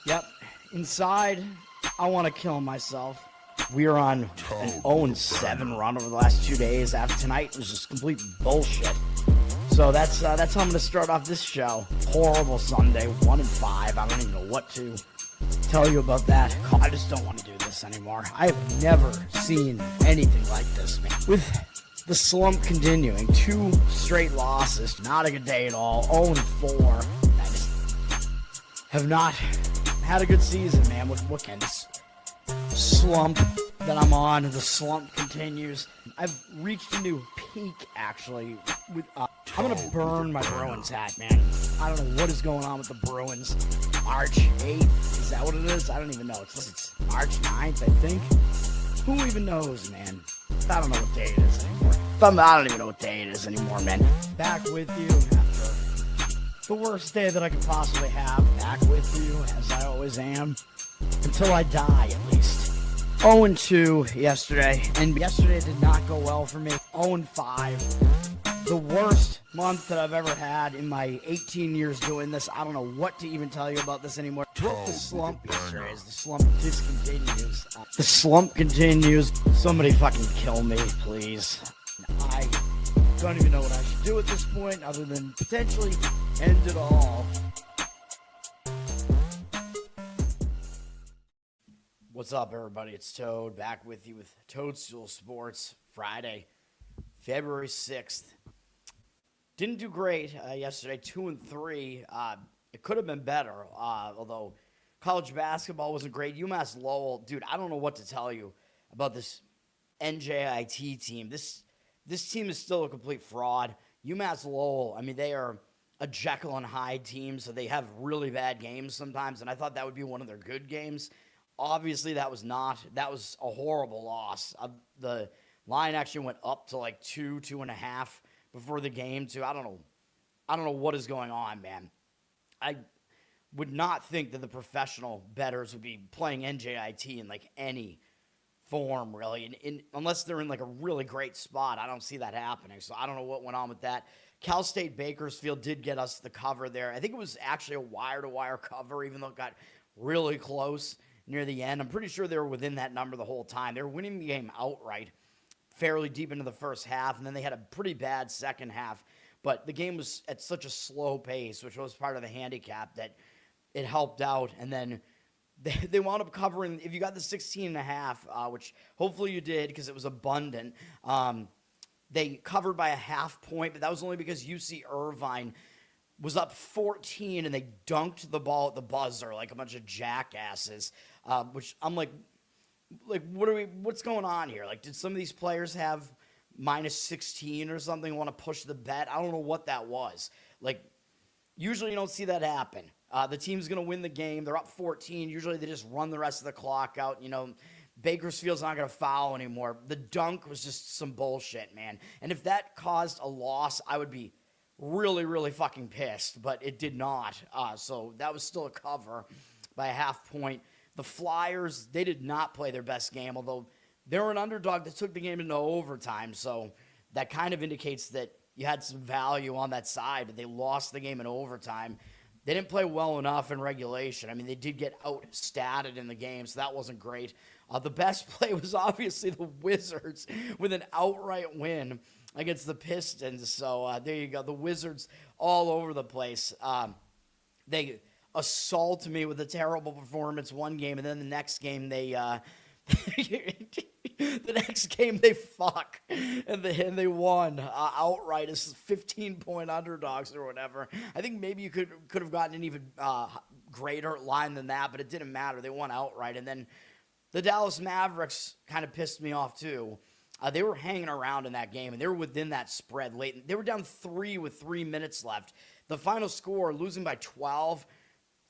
Yep. Inside, I want to kill myself. We are on an 0-7 run over the last 2 days. After tonight was just complete bullshit. So that's how I'm going to start off this show. Horrible Sunday, 1-5. I don't even know what to tell you about that. I just don't want to do this anymore. I have never seen anything like this, man. With the slump continuing, 2 straight losses, not a good day at all. 0-4. I just have not had a good season, man. What can this slump that I'm on? The slump continues. I've reached a new peak, actually. With I'm gonna burn my Bruins hat, man. I don't know what is going on with the Bruins. March 8th, is that what it is? I don't even know. It's March 9th, I think. Who even knows, man? I don't know what day it is anymore. I don't even know what day it is anymore, man. Back with you after the worst day that I could possibly have. Back with you, as I always am. Until I die, at least. 0-2 yesterday, and yesterday did not go well for me. 0-5. The worst month that I've ever had in my 18 years doing this. I don't know what to even tell you about this anymore. Broke the slump yesterday as the slump discontinues. The slump continues. Somebody fucking kill me, please. I don't even know what I should do at this point other than potentially end it all. What's up, everybody? It's Toad, back with you with Toad Stool Sports. Friday, February 6th. Didn't do great yesterday, 2-3. It could have been better, although college basketball wasn't great. UMass Lowell, dude, I don't know what to tell you about this NJIT team. This team is still a complete fraud. UMass Lowell, I mean, they are a Jekyll and Hyde team, so they have really bad games sometimes, and I thought that would be one of their good games. Obviously, that was not. That was a horrible loss. The line actually went up to like 2.5 before the game, too. I don't know what is going on, man. I would not think that the professional bettors would be playing NJIT in like any form, really, unless they're in like a really great spot. I don't see that happening, so I don't know what went on with that. Cal State Bakersfield did get us the cover there. I think it was actually a wire-to-wire cover, even though it got really close near the end. I'm pretty sure they were within that number the whole time. They were winning the game outright fairly deep into the first half, and then they had a pretty bad second half. But the game was at such a slow pace, which was part of the handicap, that it helped out. And then they wound up covering, if you got the 16.5, which hopefully you did because it was abundant, they covered by a half point, but that was only because UC Irvine was up 14, and they dunked the ball at the buzzer like a bunch of jackasses, which I'm like, what's going on here? Like, did some of these players have minus 16 or something, want to push the bet? I don't know what that was. Like, usually you don't see that happen. The team's going to win the game. They're up 14. Usually they just run the rest of the clock out. You know, Bakersfield's not going to foul anymore. The dunk was just some bullshit, man. And if that caused a loss, I would be really, really fucking pissed, but it did not. So that was still a cover by a half point. The Flyers, they did not play their best game, although they were an underdog that took the game into overtime. So that kind of indicates that you had some value on that side, but they lost the game in overtime. They didn't play well enough in regulation. I mean, they did get out-statted in the game, so that wasn't great. The best play was obviously the Wizards with an outright win against the Pistons. So there you go. The Wizards all over the place. They assault me with a terrible performance one game, and then the next game they fuck and they won outright as 15-point underdogs or whatever. I think maybe you could have gotten an even greater line than that, but it didn't matter. They won outright. And then the Dallas Mavericks kind of pissed me off too. They were hanging around in that game, and they were within that spread late. They were down 3 with 3 minutes left. The final score, losing by 12.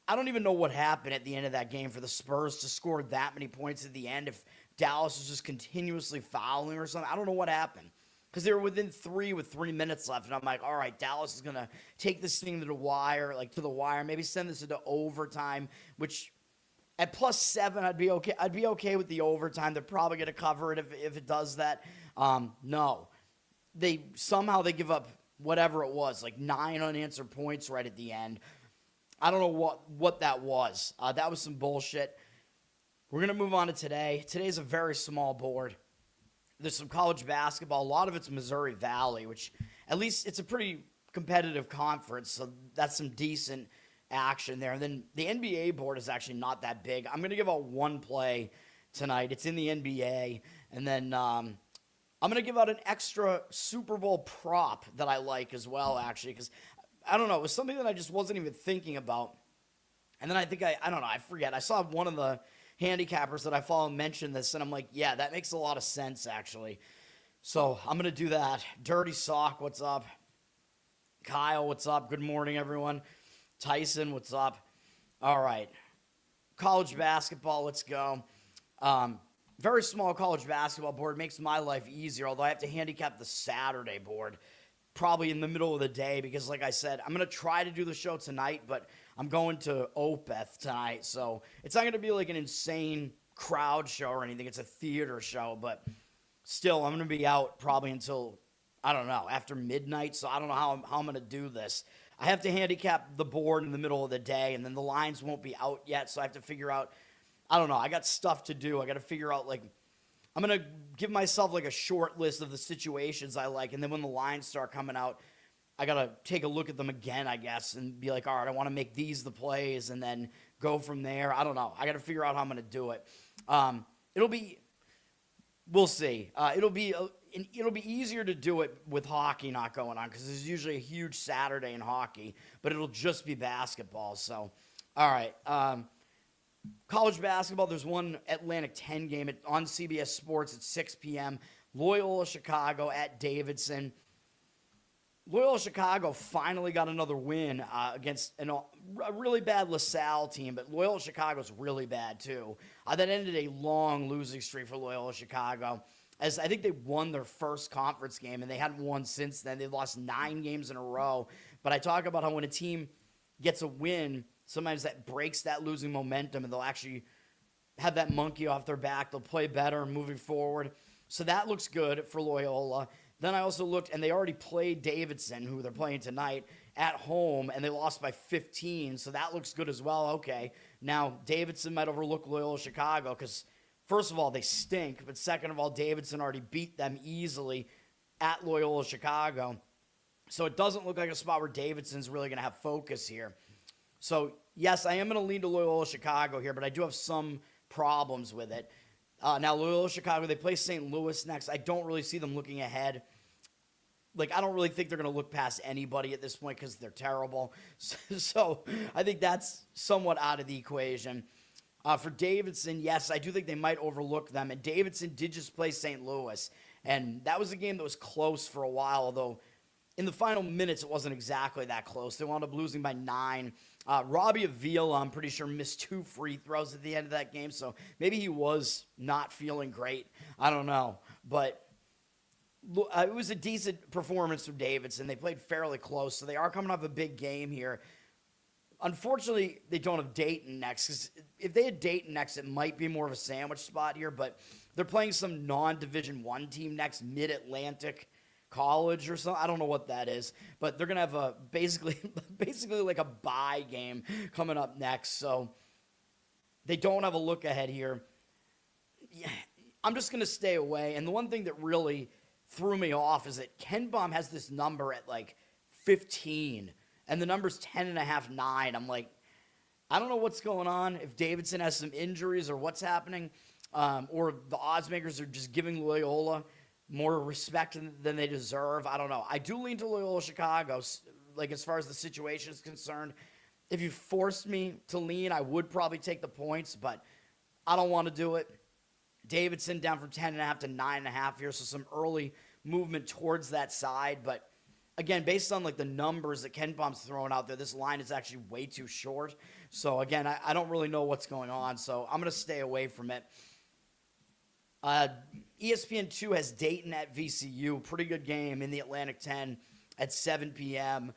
I don't even know what happened at the end of that game for the Spurs to score that many points at the end if Dallas was just continuously fouling or something. I don't know what happened because they were within 3 with 3 minutes left, and I'm like, all right, Dallas is going to take this thing to the wire, maybe send this into overtime, which at +7, I'd be okay. I'd be okay with the overtime. They're probably going to cover it if it does that. No. They give up whatever it was, like 9 unanswered points right at the end. I don't know what that was. That was some bullshit. We're going to move on to today. Today's a very small board. There's some college basketball. A lot of it's Missouri Valley, which at least it's a pretty competitive conference, so that's some decent action there. And then the NBA board is actually not that big. I'm going to give out one play tonight. It's in the NBA. And then I'm going to give out an extra Super Bowl prop that I like as well, actually, because I don't know. It was something that I just wasn't even thinking about. And then I think I don't know. I forget. I saw one of the handicappers that I follow mention this, and I'm like, yeah, that makes a lot of sense, actually. So I'm going to do that. Dirty Sock, what's up? Kyle, what's up? Good morning, everyone. Tyson, what's up? All right. College basketball, let's go. Very small college basketball board makes my life easier, although I have to handicap the Saturday board probably in the middle of the day because, like I said, I'm going to try to do the show tonight, but I'm going to Opeth tonight, so it's not going to be like an insane crowd show or anything. It's a theater show, but still, I'm going to be out probably until, I don't know, after midnight, so I don't know how I'm going to do this. I have to handicap the board in the middle of the day, and then the lines won't be out yet, so I have to figure out, I don't know, I got stuff to do. I got to figure out, like, I'm going to give myself, like, a short list of the situations I like, and then when the lines start coming out, I got to take a look at them again, I guess, and be like, all right, I want to make these the plays, and then go from there. I don't know. I got to figure out how I'm going to do it. We'll see. It'll be easier to do it with hockey not going on because there's usually a huge Saturday in hockey, but it'll just be basketball. So, all right. College basketball, there's one Atlantic 10 game on CBS Sports at 6 p.m. Loyola Chicago at Davidson. Loyola Chicago finally got another win against a really bad LaSalle team, but Loyola Chicago's really bad too. That ended a long losing streak for Loyola Chicago, as I think they won their first conference game, and they hadn't won since then. They've lost 9 games in a row. But I talk about how when a team gets a win, sometimes that breaks that losing momentum, and they'll actually have that monkey off their back. They'll play better moving forward. So that looks good for Loyola. Then I also looked, and they already played Davidson, who they're playing tonight, at home, and they lost by 15, so that looks good as well. Okay, now Davidson might overlook Loyola Chicago because, first of all, they stink, but second of all, Davidson already beat them easily at Loyola Chicago. So it doesn't look like a spot where Davidson's really going to have focus here. So, yes, I am going to lean to Loyola Chicago here, but I do have some problems with it. Now, Loyola Chicago, they play St. Louis next. I don't really see them looking ahead. Like, I don't really think they're going to look past anybody at this point because they're terrible. So I think that's somewhat out of the equation. For Davidson, yes, I do think they might overlook them. And Davidson did just play St. Louis. And that was a game that was close for a while, although in the final minutes, it wasn't exactly that close. They wound up losing by 9. Robbie Avila, I'm pretty sure, missed 2 free throws at the end of that game, so maybe he was not feeling great. I don't know. But it was a decent performance from Davidson. They played fairly close, so they are coming off a big game here. Unfortunately, they don't have Dayton next, because if they had Dayton next, it might be more of a sandwich spot here, but they're playing some non-Division I team next, Mid-Atlantic College or something. I don't know what that is, but they're going to have a basically like a bye game coming up next. So they don't have a look ahead here. Yeah, I'm just going to stay away. And the one thing that really threw me off is that Ken Baum has this number at like 15 and the number's 10.5, 9. I'm like, I don't know what's going on. If Davidson has some injuries or what's happening, or the odds makers are just giving Loyola more respect than they deserve. I don't know. I do lean to Loyola Chicago, like as far as the situation is concerned. If you forced me to lean, I would probably take the points, but I don't want to do it. Davidson down from 10.5 to 9.5 here, so some early movement towards that side. But again, based on like the numbers that Ken Baum's throwing out there, this line is actually way too short. So again, I don't really know what's going on, so I'm going to stay away from it. ESPN2 has Dayton at VCU. Pretty good game in the Atlantic 10 at 7 p.m.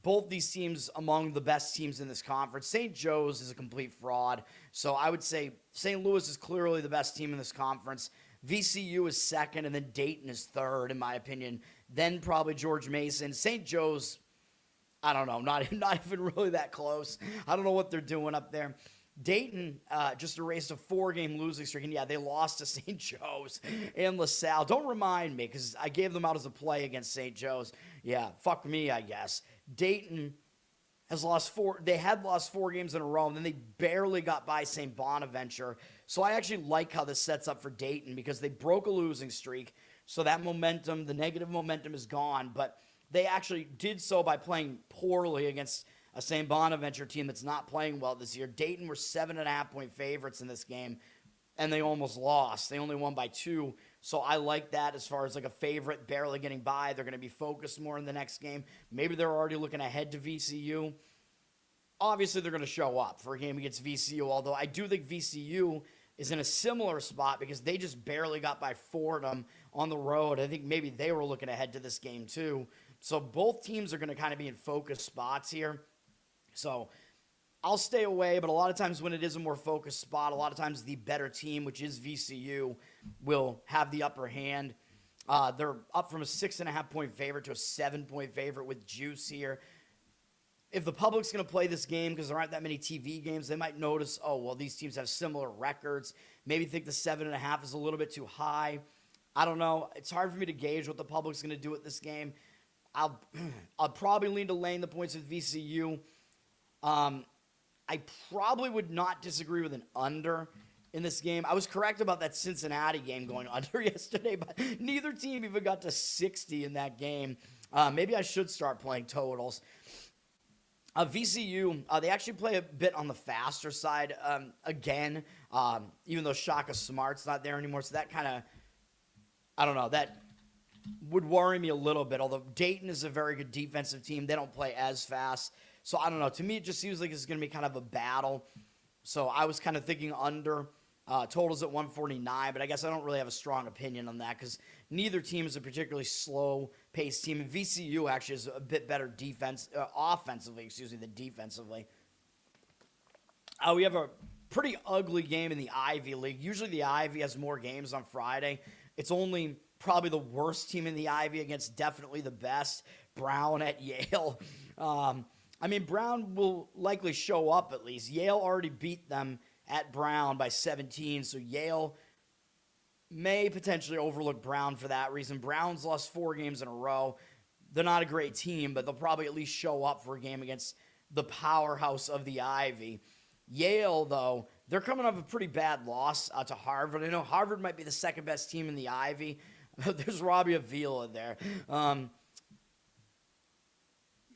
Both these teams among the best teams in this conference. St. Joe's is a complete fraud. So I would say St. Louis is clearly the best team in this conference. VCU is second, and then Dayton is third, in my opinion. Then probably George Mason. St. Joe's, I don't know, not even really that close. I don't know what they're doing up there. Dayton just erased a 4-game losing streak, and yeah, they lost to St. Joe's and LaSalle. Don't remind me, because I gave them out as a play against St. Joe's. Yeah, fuck me, I guess. Dayton has lost 4. They had lost 4 games in a row, and then they barely got by St. Bonaventure. So I actually like how this sets up for Dayton, because they broke a losing streak. So that momentum, the negative momentum, is gone. But they actually did so by playing poorly against a St. Bonaventure team that's not playing well this year. Dayton were 7.5-point favorites in this game, and they almost lost. They only won by 2. So I like that as far as like a favorite barely getting by. They're going to be focused more in the next game. Maybe they're already looking ahead to VCU. Obviously, they're going to show up for a game against VCU, although I do think VCU is in a similar spot because they just barely got by Fordham on the road. I think maybe they were looking ahead to this game too. So both teams are going to kind of be in focus spots here. So I'll stay away, but a lot of times when it is a more focused spot, a lot of times the better team, which is VCU, will have the upper hand. They're up from a 6.5-point favorite to a 7-point favorite with juice here. If the public's going to play this game, because there aren't that many TV games, they might notice, oh, well, these teams have similar records. Maybe think the 7.5 is a little bit too high. I don't know. It's hard for me to gauge what the public's going to do with this game. I'll probably lean to laying the points with VCU. I probably would not disagree with an under in this game. I was correct about that Cincinnati game going under yesterday, but neither team even got to 60 in that game. Maybe I should start playing totals. VCU, they actually play a bit on the faster side again, even though Shaka Smart's not there anymore. So that kind of, I don't know, that would worry me a little bit, although Dayton is a very good defensive team. They don't play as fast. So I don't know. To me, it just seems like it's going to be kind of a battle. So I was kind of thinking under. Totals at 149, but I guess I don't really have a strong opinion on that because neither team is a particularly slow-paced team. And VCU actually is a bit better offensively, than defensively. We have a pretty ugly game in the Ivy League. Usually the Ivy has more games on Friday. It's only probably the worst team in the Ivy against definitely the best, Brown at Yale. Brown will likely show up at least. Yale already beat them at Brown by 17, so Yale may potentially overlook Brown for that reason. Brown's lost 4 games in a row. They're not a great team, but they'll probably at least show up for a game against the powerhouse of the Ivy. Yale, though, they're coming off a pretty bad loss to Harvard. I know Harvard might be the second best team in the Ivy. There's Robbie Avila there.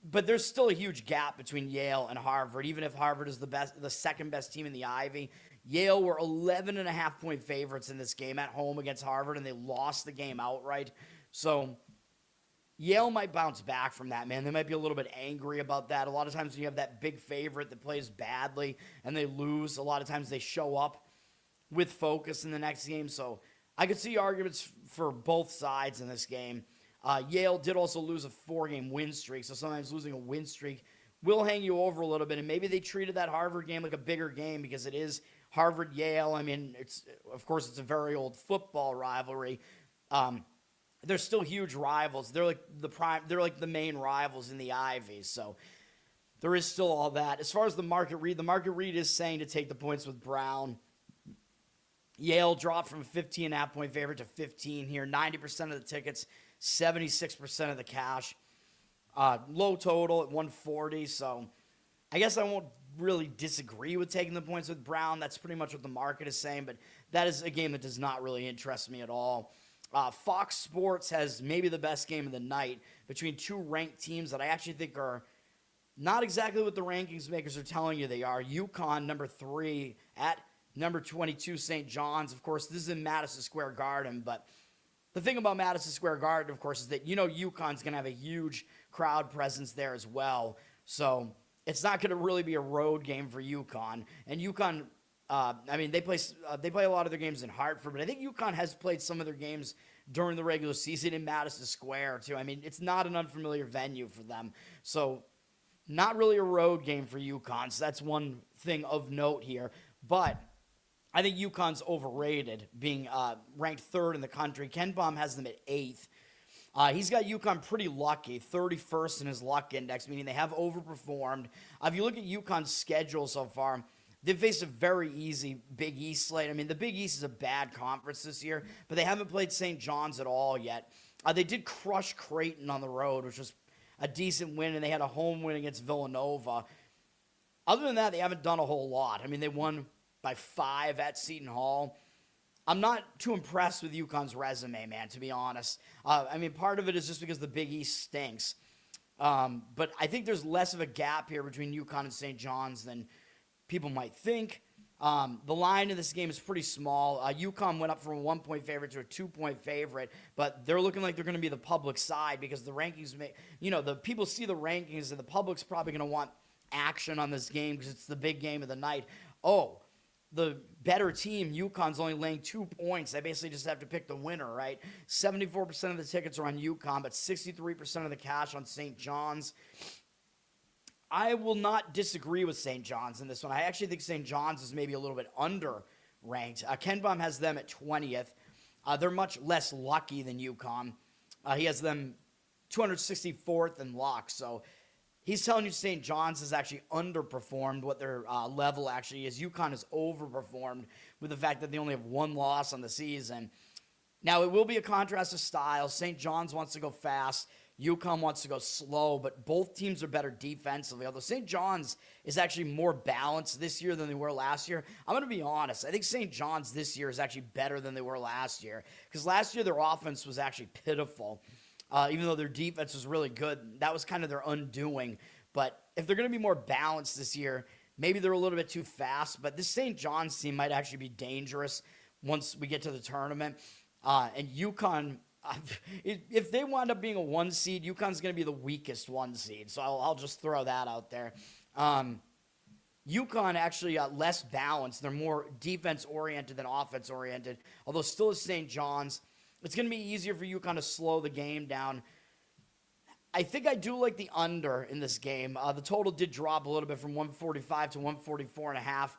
But there's still a huge gap between Yale and Harvard, even if Harvard is the second best team in the Ivy. Yale were 11.5-point favorites in this game at home against Harvard, and they lost the game outright. So Yale might bounce back from that, man. They might be a little bit angry about that. A lot of times when you have that big favorite that plays badly and they lose, a lot of times they show up with focus in the next game. So I could see arguments for both sides in this game. Yale did also lose a 4-game win streak, so sometimes losing a win streak will hang you over a little bit, and maybe they treated that Harvard game like a bigger game because it is Harvard-Yale. I mean, it's a very old football rivalry. They're still huge rivals. They're like the main rivals in the Ivy, so there is still all that. As far as the market read is saying to take the points with Brown. Yale dropped from a 15.5-point favorite to 15 here. 90% of the tickets, 76% of the cash. Low total at 140, so I guess I won't really disagree with taking the points with Brown. That's pretty much what the market is saying, but that is a game that does not really interest me at all. Fox Sports has maybe the best game of the night between two ranked teams that I actually think are not exactly what the rankings makers are telling you they are. UConn, number 3, at number 22, St. John's. Of course, this is in Madison Square Garden, but the thing about Madison Square Garden, of course, is that UConn's going to have a huge crowd presence there as well. So it's not going to really be a road game for UConn. And UConn, they play a lot of their games in Hartford, but I think UConn has played some of their games during the regular season in Madison Square too. I mean, it's not an unfamiliar venue for them. So not really a road game for UConn. So that's one thing of note here. But I think UConn's overrated, being ranked 3rd in the country. Ken Baum has them at 8th. He's got UConn pretty lucky, 31st in his luck index, meaning they have overperformed. If you look at UConn's schedule so far, they've faced a very easy Big East slate. I mean, the Big East is a bad conference this year, but they haven't played St. John's at all yet. They did crush Creighton on the road, which was a decent win, and they had a home win against Villanova. Other than that, they haven't done a whole lot. I mean, they won by 5 at Seton Hall. I'm not too impressed with UConn's resume, man, to be honest. I mean, part of it is just because the Big East stinks. But I think there's less of a gap here between UConn and St. John's than people might think. The line in this game is pretty small. UConn went up from a 1-point favorite to a 2-point favorite, but they're looking like they're going to be the public side because the rankings, the people see the rankings and the public's probably going to want action on this game because it's the big game of the night. Oh, the better team, UConn's only laying 2 points. They basically just have to pick the winner, right? 74% of the tickets are on UConn, but 63% of the cash on St. John's. I will not disagree with St. John's in this one. I actually think St. John's is maybe a little bit under-ranked. Ken Baum has them at 20th. They're much less lucky than UConn. He has them 264th in luck, so he's telling you St. John's has actually underperformed what their level actually is. UConn has overperformed with the fact that they only have 1 loss on the season. Now, it will be a contrast of style. St. John's wants to go fast. UConn wants to go slow, but both teams are better defensively, although St. John's is actually more balanced this year than they were last year. I'm going to be honest. I think St. John's this year is actually better than they were last year because last year their offense was actually pitiful. Even though their defense was really good, that was kind of their undoing. But if they're going to be more balanced this year, maybe they're a little bit too fast. But this St. John's team might actually be dangerous once we get to the tournament. And UConn, if they wind up being a 1 seed, UConn's going to be the weakest 1 seed. So I'll just throw that out there. UConn actually less balanced. They're more defense-oriented than offense-oriented, although still is St. John's. It's going to be easier for UConn to slow the game down. I think I do like the under in this game. The total did drop a little bit from 145 to 144.5.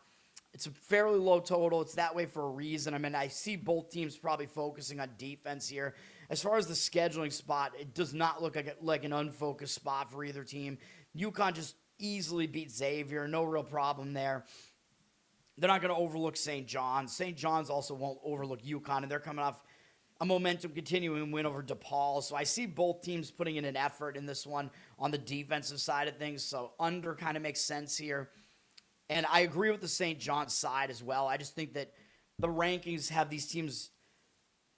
It's a fairly low total. It's that way for a reason. I mean, I see both teams probably focusing on defense here. As far as the scheduling spot, it does not look like an unfocused spot for either team. UConn just easily beat Xavier. No real problem there. They're not going to overlook St. John's. St. John's also won't overlook UConn, and they're coming off a momentum continuing win over DePaul. So I see both teams putting in an effort in this one on the defensive side of things. So under kind of makes sense here. And I agree with the St. John's side as well. I just think that the rankings have these teams,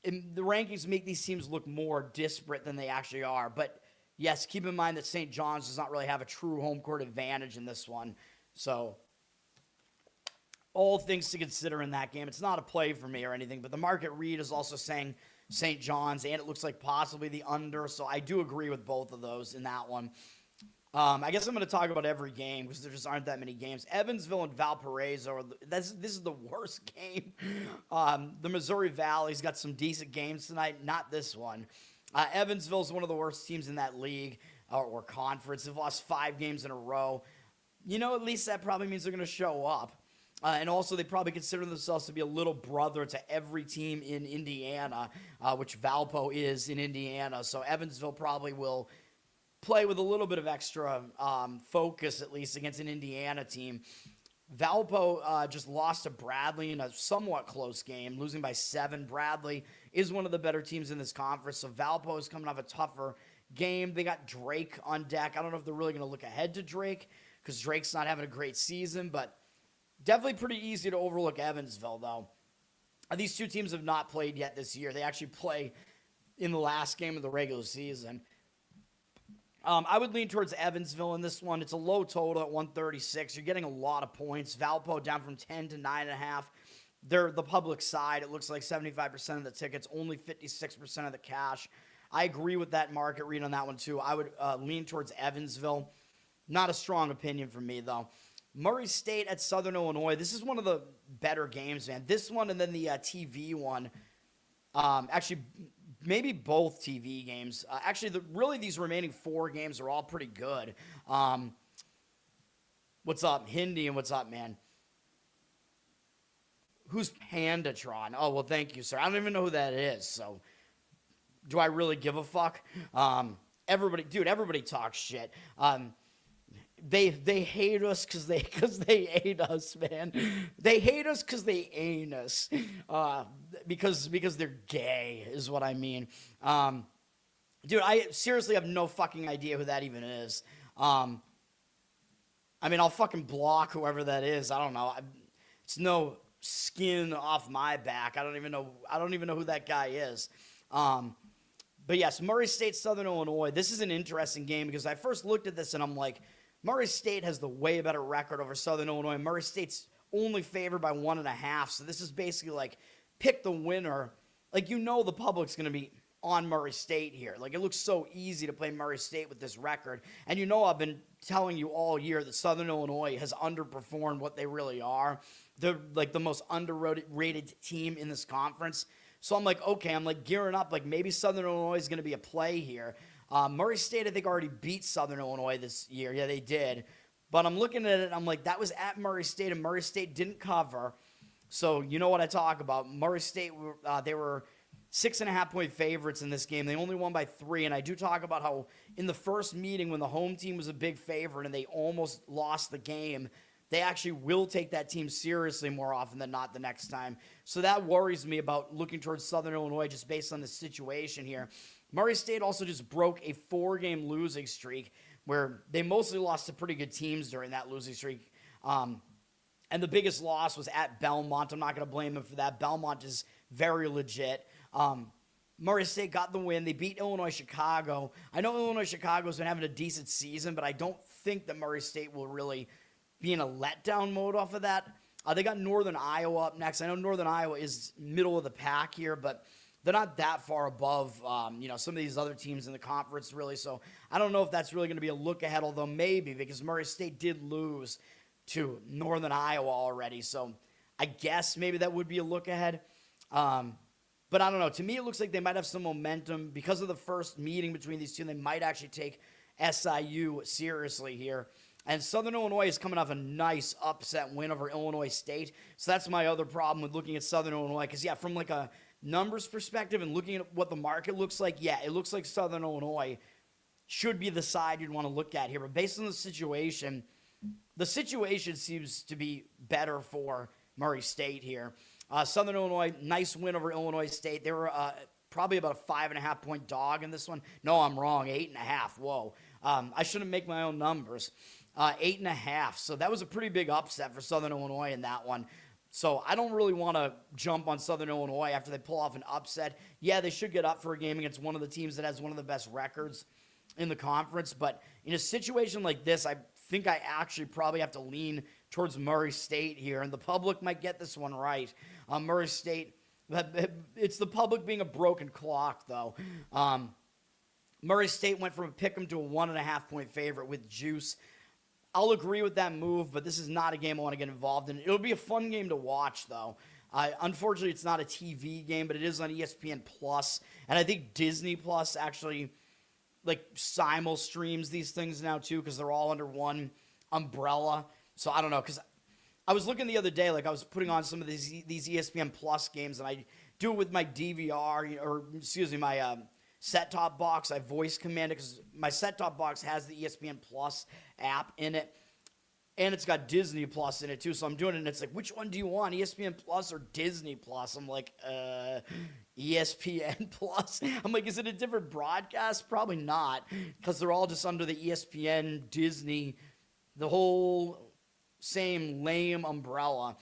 the rankings make these teams look more disparate than they actually are. But yes, keep in mind that St. John's does not really have a true home court advantage in this one. So all things to consider in that game. It's not a play for me or anything, but the market read is also saying St. John's, and it looks like possibly the under, so I do agree with both of those in that one. I guess I'm going to talk about every game because there just aren't that many games. Evansville and Valparaiso, this is the worst game. The Missouri Valley's got some decent games tonight, not this one. Evansville's one of the worst teams in that league or conference. They've lost 5 games in a row. At least that probably means they're going to show up. And also, they probably consider themselves to be a little brother to every team in Indiana, which Valpo is in Indiana. So Evansville probably will play with a little bit of extra focus, at least, against an Indiana team. Valpo just lost to Bradley in a somewhat close game, losing by 7. Bradley is one of the better teams in this conference, so Valpo is coming off a tougher game. They got Drake on deck. I don't know if they're really going to look ahead to Drake because Drake's not having a great season, but definitely pretty easy to overlook Evansville, though. These two teams have not played yet this year. They actually play in the last game of the regular season. I would lean towards Evansville in this one. It's a low total at 136. You're getting a lot of points. Valpo down from 10 to 9.5. They're the public side. It looks like 75% of the tickets, only 56% of the cash. I agree with that market read on that one, too. I would lean towards Evansville. Not a strong opinion from me, though. Murray State at Southern Illinois. This is one of the better games, man. This one and then the TV one. Actually, maybe both TV games. Actually, really these remaining 4 games are all pretty good. What's up, Hindi, and what's up, man? Who's Pandatron? Oh, well, thank you, sir. I don't even know who that is, so do I really give a fuck? Everybody talks shit. They hate us because they hate us, man. They hate us because they ain't us. Because they're gay is what I mean. Dude, I seriously have no fucking idea who that even is. I mean, I'll fucking block whoever that is. I don't know. It's no skin off my back. I don't even know who that guy is. But yes, Murray State, Southern Illinois. This is an interesting game because I first looked at this and I'm like, Murray State has the way better record over Southern Illinois. Murray State's only favored by 1.5. So this is basically like pick the winner. Like, you know, the public's going to be on Murray State here. Like, it looks so easy to play Murray State with this record. And you know, I've been telling you all year that Southern Illinois has underperformed what they really are. They're like the most underrated team in this conference. So I'm like, okay, I'm like gearing up. Like, maybe Southern Illinois is going to be a play here. Murray State, I think, already beat Southern Illinois this year. Yeah, they did. But I'm looking at it, and I'm like, that was at Murray State, and Murray State didn't cover. So you know what I talk about. Murray State, they were 6.5-point favorites in this game. They only won by 3, and I do talk about how in the first meeting when the home team was a big favorite and they almost lost the game, they actually will take that team seriously more often than not the next time. So that worries me about looking towards Southern Illinois just based on the situation here. Murray State also just broke a 4-game losing streak where they mostly lost to pretty good teams during that losing streak. And the biggest loss was at Belmont. I'm not going to blame them for that. Belmont is very legit. Murray State got the win. They beat Illinois Chicago. I know Illinois Chicago's been having a decent season, but I don't think that Murray State will really be in a letdown mode off of that. They got Northern Iowa up next. I know Northern Iowa is middle of the pack here, but they're not that far above, some of these other teams in the conference, really. So I don't know if that's really going to be a look ahead, although maybe, because Murray State did lose to Northern Iowa already. So I guess maybe that would be a look ahead. But I don't know. To me, it looks like they might have some momentum. Because of the first meeting between these two, they might actually take SIU seriously here. And Southern Illinois is coming off a nice upset win over Illinois State. So that's my other problem with looking at Southern Illinois. Because, yeah, from like a numbers perspective and looking at what the market looks like, yeah, it looks like Southern Illinois should be the side you'd want to look at here. But based on the situation seems to be better for Murray State here. Southern Illinois, nice win over Illinois State. They were probably about a 5.5-point dog in this one. No, I'm wrong. 8.5. Whoa. I shouldn't make my own numbers. 8.5. So that was a pretty big upset for Southern Illinois in that one. So I don't really want to jump on Southern Illinois after they pull off an upset. Yeah, they should get up for a game against one of the teams that has one of the best records in the conference. But in a situation like this, I think I actually probably have to lean towards Murray State here. And the public might get this one right. Murray State, it's the public being a broken clock, though. Murray State went from a pick'em to a 1.5-point favorite with juice. I'll agree with that move, but this is not a game I want to get involved in. It'll be a fun game to watch, though. Unfortunately, it's not a TV game, but it is on ESPN Plus, and I think Disney Plus actually simul streams these things now too, because they're all under one umbrella. So I don't know, because I was looking the other day, I was putting on some of these ESPN Plus games, and I do it with my DVR, my set-top box. I voice command it because my set-top box has the ESPN Plus app in it, and it's got Disney Plus in it too. So I'm doing it, and it's like, which one do you want, ESPN Plus or Disney Plus? I'm like, ESPN Plus. I'm like, is it a different broadcast? Probably not, because they're all just under the ESPN, Disney, the whole same lame umbrella.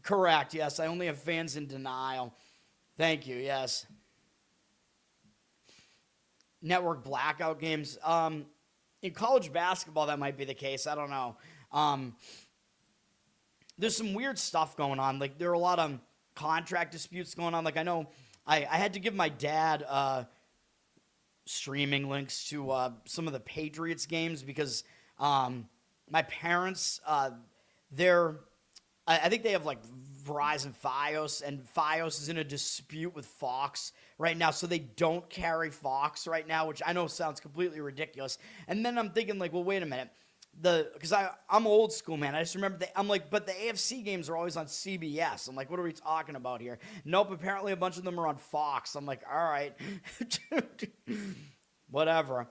Correct, yes. I only have fans in denial. Thank you, yes. Network blackout games. In college basketball, that might be the case. I don't know. There's some weird stuff going on. There are a lot of contract disputes going on. I know I had to give my dad streaming links to some of the Patriots games because my parents, I think they have Verizon Fios, and Fios is in a dispute with Fox right now, so they don't carry Fox right now, which I know sounds completely ridiculous. And then I'm thinking, well, wait a minute. because I'm old school, man. I just remember I'm like, but the AFC games are always on CBS. I'm like, what are we talking about here? Nope, apparently a bunch of them are on Fox. I'm like, all right, whatever.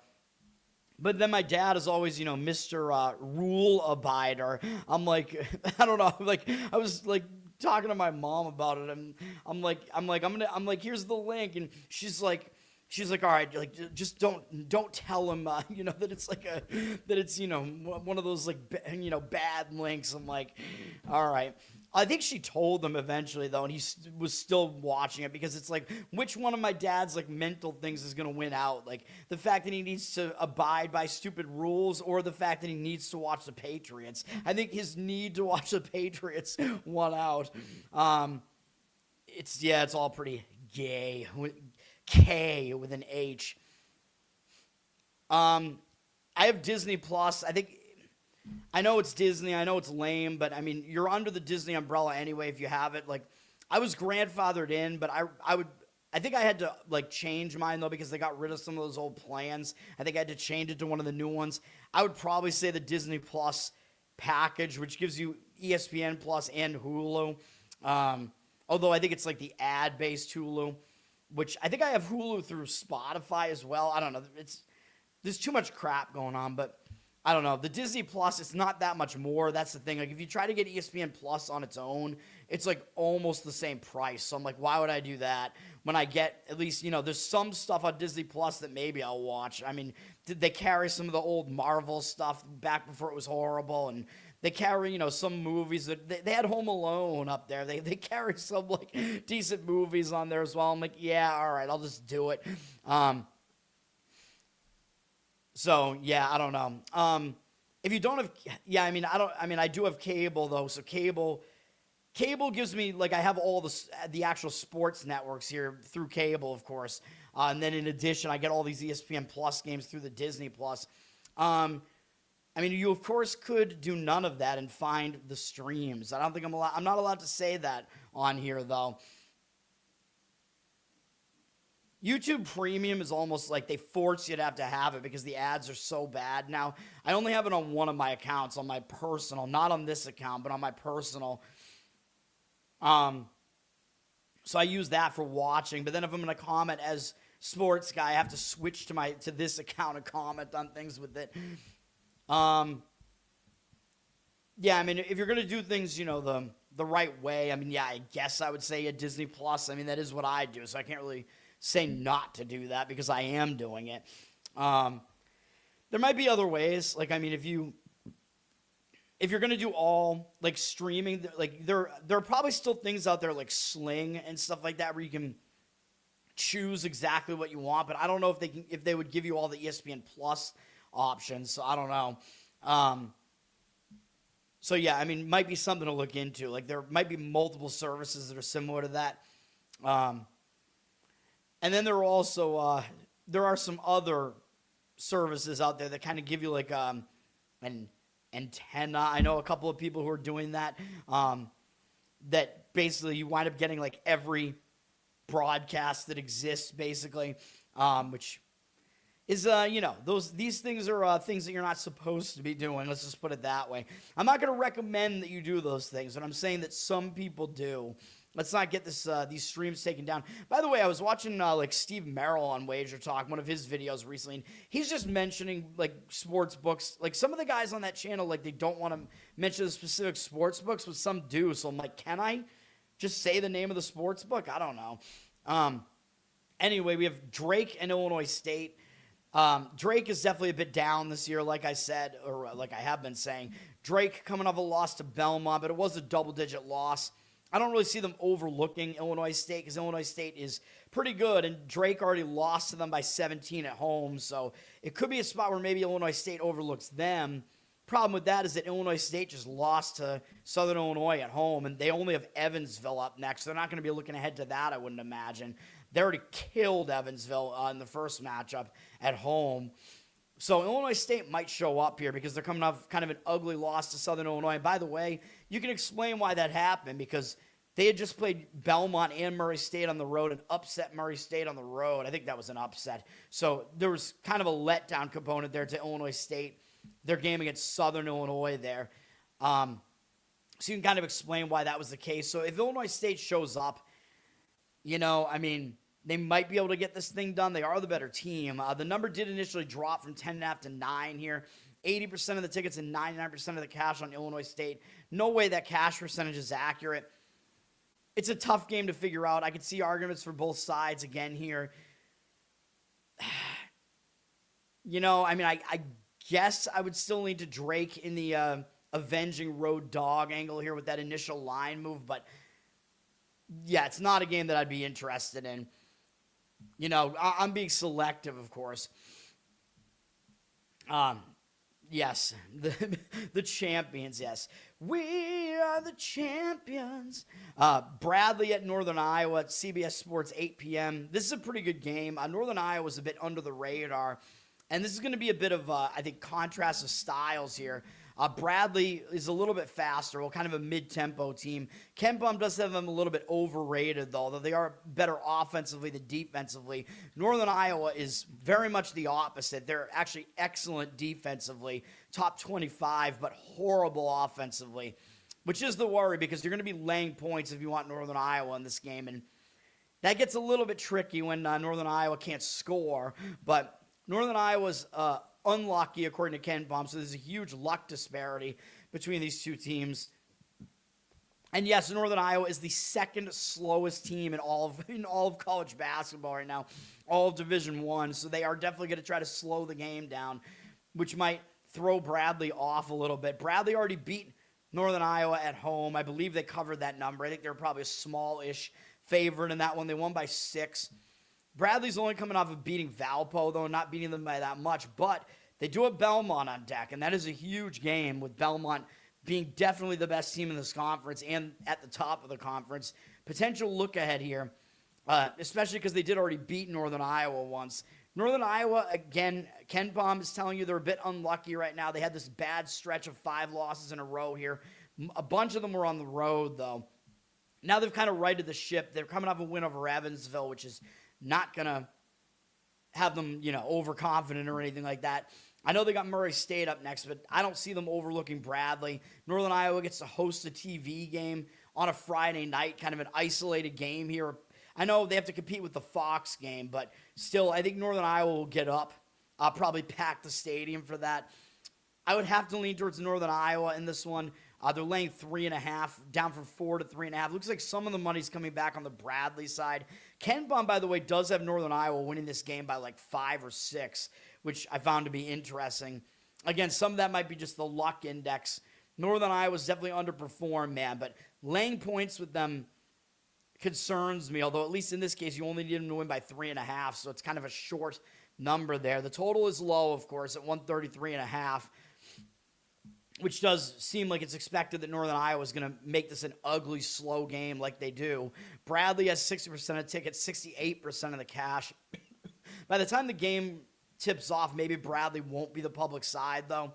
But then my dad is always, Mr. Rule Abider. I'm like, I don't know. Like, I was like talking to my mom about it, and I'm like, here's the link, and she's like, all right, like, just don't tell him, that it's like that it's, one of those like, bad links. I'm like, all right. I think she told him eventually though, and he was still watching it because it's like, which one of my dad's like mental things is going to win out? Like the fact that he needs to abide by stupid rules, or the fact that he needs to watch the Patriots. I think his need to watch the Patriots won out. It's all pretty gay. K with an H. I have Disney Plus. I know it's Disney. I know it's lame, but I mean, you're under the Disney umbrella anyway if you have it. Like, I was grandfathered in, but I think I had to like change mine though because they got rid of some of those old plans. I think I had to change it to one of the new ones. I would probably say the Disney Plus package, which gives you ESPN Plus and Hulu. Although I think it's like the ad-based Hulu, which I think I have Hulu through Spotify as well. I don't know. There's too much crap going on, but I don't know. The Disney Plus, it's not that much more. That's the thing. Like, if you try to get ESPN Plus on its own, it's like almost the same price. So I'm like, why would I do that when I get at least, there's some stuff on Disney Plus that maybe I'll watch. I mean, they carry some of the old Marvel stuff back before it was horrible, and they carry, some movies that they had Home Alone up there. They carry some like decent movies on there as well. I'm like, yeah, all right, I'll just do it. So yeah, I don't know. If you don't have, I do have cable though. So cable gives me, like, I have all the actual sports networks here through cable, of course. And then in addition, I get all these ESPN Plus games through the Disney Plus. You of course could do none of that and find the streams. I don't think I'm not allowed to say that on here though. YouTube Premium is almost like they force you to have it because the ads are so bad. Now, I only have it on one of my accounts, on my personal, not on this account, but on my personal. So I use that for watching. But then if I'm going to comment as sports guy, I have to switch to this account and comment on things with it. If you're going to do things, the right way, I guess I would say a Disney Plus. That is what I do, so I can't really say not to do that because I am doing it. There might be other ways. Like, if you're going to do all like streaming, like there are probably still things out there like Sling and stuff like that where you can choose exactly what you want, but I don't know if they would give you all the ESPN Plus options. So I don't know. So yeah, might be something to look into. Like, there might be multiple services that are similar to that. And then there are some other services out there that kind of give you like an antenna. I know a couple of people who are doing that. That basically you wind up getting like every broadcast that exists, basically, which is these things are things that you're not supposed to be doing. Let's just put it that way. I'm not going to recommend that you do those things, but I'm saying that some people do. Let's not get these streams taken down. By the way, I was watching like Steve Merrill on Wager Talk, one of his videos recently, and he's just mentioning like sports books. Like, some of the guys on that channel, like, they don't want to mention the specific sports books, but some do. So I'm like, can I just say the name of the sports book? I don't know. Anyway, we have Drake and Illinois State. Drake is definitely a bit down this year, like I said, or like I have been saying. Drake coming off a loss to Belmont, but it was a double-digit loss. I don't really see them overlooking Illinois State because Illinois State is pretty good, and Drake already lost to them by 17 at home, so it could be a spot where maybe Illinois State overlooks them. Problem with that is that Illinois State just lost to Southern Illinois at home, and they only have Evansville up next. They're not going to be looking ahead to that, I wouldn't imagine. They already killed Evansville in the first matchup at home. So Illinois State might show up here because they're coming off kind of an ugly loss to Southern Illinois. And by the way, you can explain why that happened because they had just played Belmont and Murray State on the road and upset Murray State on the road. I think that was an upset. So there was kind of a letdown component there to Illinois State. their game against Southern Illinois there. So you can kind of explain why that was the case. So if Illinois State shows up, they might be able to get this thing done. They are the better team. The number did initially drop from 10.5 to 9 here. 80% of the tickets and 99% of the cash on Illinois State. No way that cash percentage is accurate. It's a tough game to figure out. I could see arguments for both sides again here. I guess I would still lean to Drake in the avenging road dog angle here with that initial line move. But, yeah, it's not a game that I'd be interested in. I'm being selective, of course. Yes, the champions, yes. We are the champions. Bradley at Northern Iowa at CBS Sports, 8 p.m. This is a pretty good game. Northern Iowa was a bit under the radar. And this is going to be a bit of, contrast of styles here. Bradley is a little bit faster, kind of a mid-tempo team. KenPom does have them a little bit overrated, though they are better offensively than defensively. Northern Iowa is very much the opposite. They're actually excellent defensively, top 25, but horrible offensively, which is the worry because you're going to be laying points if you want Northern Iowa in this game. And that gets a little bit tricky when Northern Iowa can't score, but Northern Iowa's unlucky, according to KenPom, so there's a huge luck disparity between these two teams. And yes, Northern Iowa is the second slowest team in all of college basketball right now, all of Division I. So they are definitely going to try to slow the game down, which might throw Bradley off a little bit. Bradley already beat Northern Iowa at home. I believe they covered that number. I think they were probably a small-ish favorite in that one. They won by 6. Bradley's only coming off of beating Valpo, though, not beating them by that much. But they do have Belmont on deck, and that is a huge game with Belmont being definitely the best team in this conference and at the top of the conference. Potential look ahead here, especially because they did already beat Northern Iowa once. Northern Iowa, again, KenPom is telling you they're a bit unlucky right now. They had this bad stretch of 5 losses in a row here. A bunch of them were on the road, though. Now they've kind of righted the ship. They're coming off a win over Evansville, which is not going to have them, overconfident or anything like that. I know they got Murray State up next, but I don't see them overlooking Bradley. Northern Iowa gets to host a TV game on a Friday night, kind of an isolated game here. I know they have to compete with the Fox game, but still, I think Northern Iowa will get up. I'll probably pack the stadium for that. I would have to lean towards Northern Iowa in this one. They're laying 3.5, down from 4 to 3.5. Looks like some of the money's coming back on the Bradley side. KenPom, by the way, does have Northern Iowa winning this game by like 5 or 6, which I found to be interesting. Again, some of that might be just the luck index. Northern Iowa's definitely underperformed, man, but laying points with them concerns me, although at least in this case, you only need them to win by 3.5, so it's kind of a short number there. The total is low, of course, at 133.5. Which does seem like it's expected that Northern Iowa is going to make this an ugly, slow game like they do. Bradley has 60% of tickets, 68% of the cash. By the time the game tips off, maybe Bradley won't be the public side, though.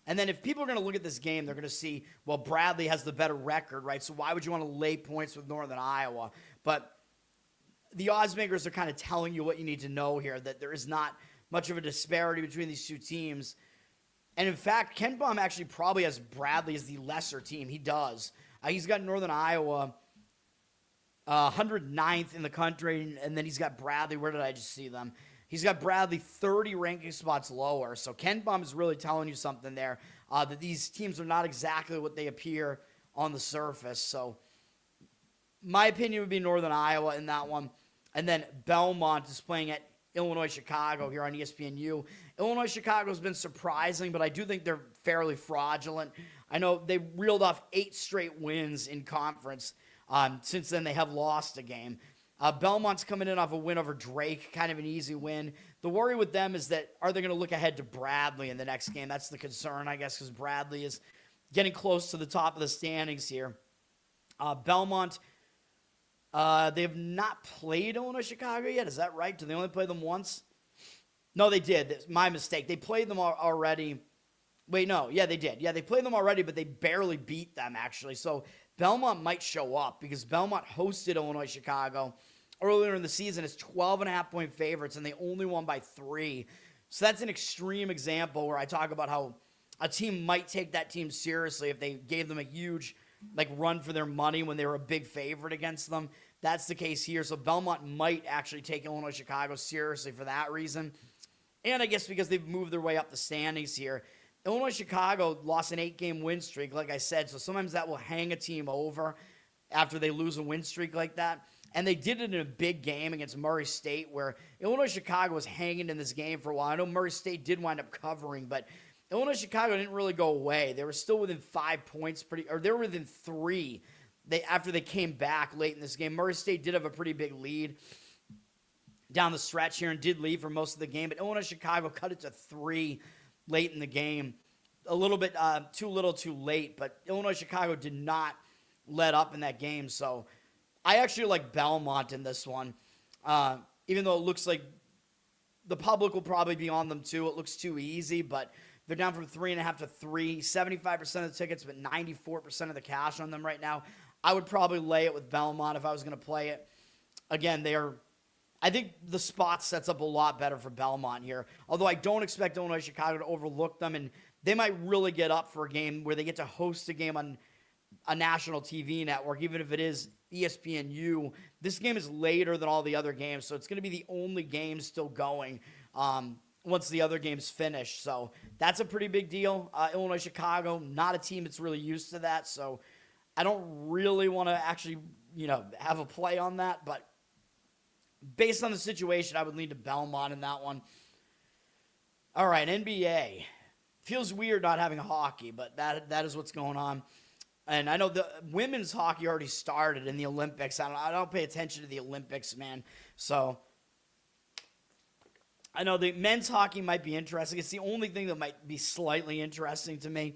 And then if people are going to look at this game, they're going to see, well, Bradley has the better record, right? So why would you want to lay points with Northern Iowa? But the odds makers are kind of telling you what you need to know here, that there is not much of a disparity between these two teams. And in fact, KenPom actually probably has Bradley as the lesser team. He does. He's got Northern Iowa 109th in the country, and then he's got Bradley. Where did I just see them? He's got Bradley 30 ranking spots lower. So KenPom is really telling you something there, that these teams are not exactly what they appear on the surface. So my opinion would be Northern Iowa in that one. And then Belmont is playing at Illinois Chicago here on ESPNU. Illinois Chicago has been surprising, but I do think they're fairly fraudulent. I know they reeled off 8 straight wins in conference. Since then, they have lost a game. Belmont's coming in off a win over Drake, kind of an easy win. The worry with them is that, are they going to look ahead to Bradley in the next game? That's the concern, I guess, because Bradley is getting close to the top of the standings here. Belmont, they have not played Illinois Chicago yet. Is that right? Did they only play them once? No, they did. That's my mistake. They played them already. Wait, no. Yeah, they did. Yeah, they played them already, but they barely beat them, actually. So Belmont might show up because Belmont hosted Illinois Chicago earlier in the season as 12.5-point favorites, and they only won by 3. So that's an extreme example where I talk about how a team might take that team seriously if they gave them a huge run for their money when they were a big favorite against them. That's the case here. So Belmont might actually take Illinois Chicago seriously for that reason. And I guess because they've moved their way up the standings here. Illinois Chicago lost an 8-game win streak, like I said. So sometimes that will hang a team over after they lose a win streak like that. And they did it in a big game against Murray State where Illinois Chicago was hanging in this game for a while. I know Murray State did wind up covering, but Illinois Chicago didn't really go away. They were still within 5 points, they were within 3 after they came back late in this game. Murray State did have a pretty big lead down the stretch here and did lead for most of the game, but Illinois Chicago cut it to 3 late in the game. A little bit too little too late, but Illinois Chicago did not let up in that game. So I actually like Belmont in this one, even though it looks like the public will probably be on them too. It looks too easy, but they're down from 3.5 to 3, 75% of the tickets, but 94% of the cash on them right now. I would probably lay it with Belmont if I was going to play it. Again, I think the spot sets up a lot better for Belmont here, although I don't expect Illinois Chicago to overlook them, and they might really get up for a game where they get to host a game on a national TV network, even if it is ESPNU. This game is later than all the other games, so it's going to be the only game still going once the other games finish. So that's a pretty big deal. Illinois Chicago, not a team that's really used to that, so I don't really want to actually, have a play on that, but based on the situation, I would lean to Belmont in that one. All right, NBA. Feels weird not having hockey, but that is what's going on. And I know the women's hockey already started in the Olympics. I don't pay attention to the Olympics, man. So I know the men's hockey might be interesting. It's the only thing that might be slightly interesting to me.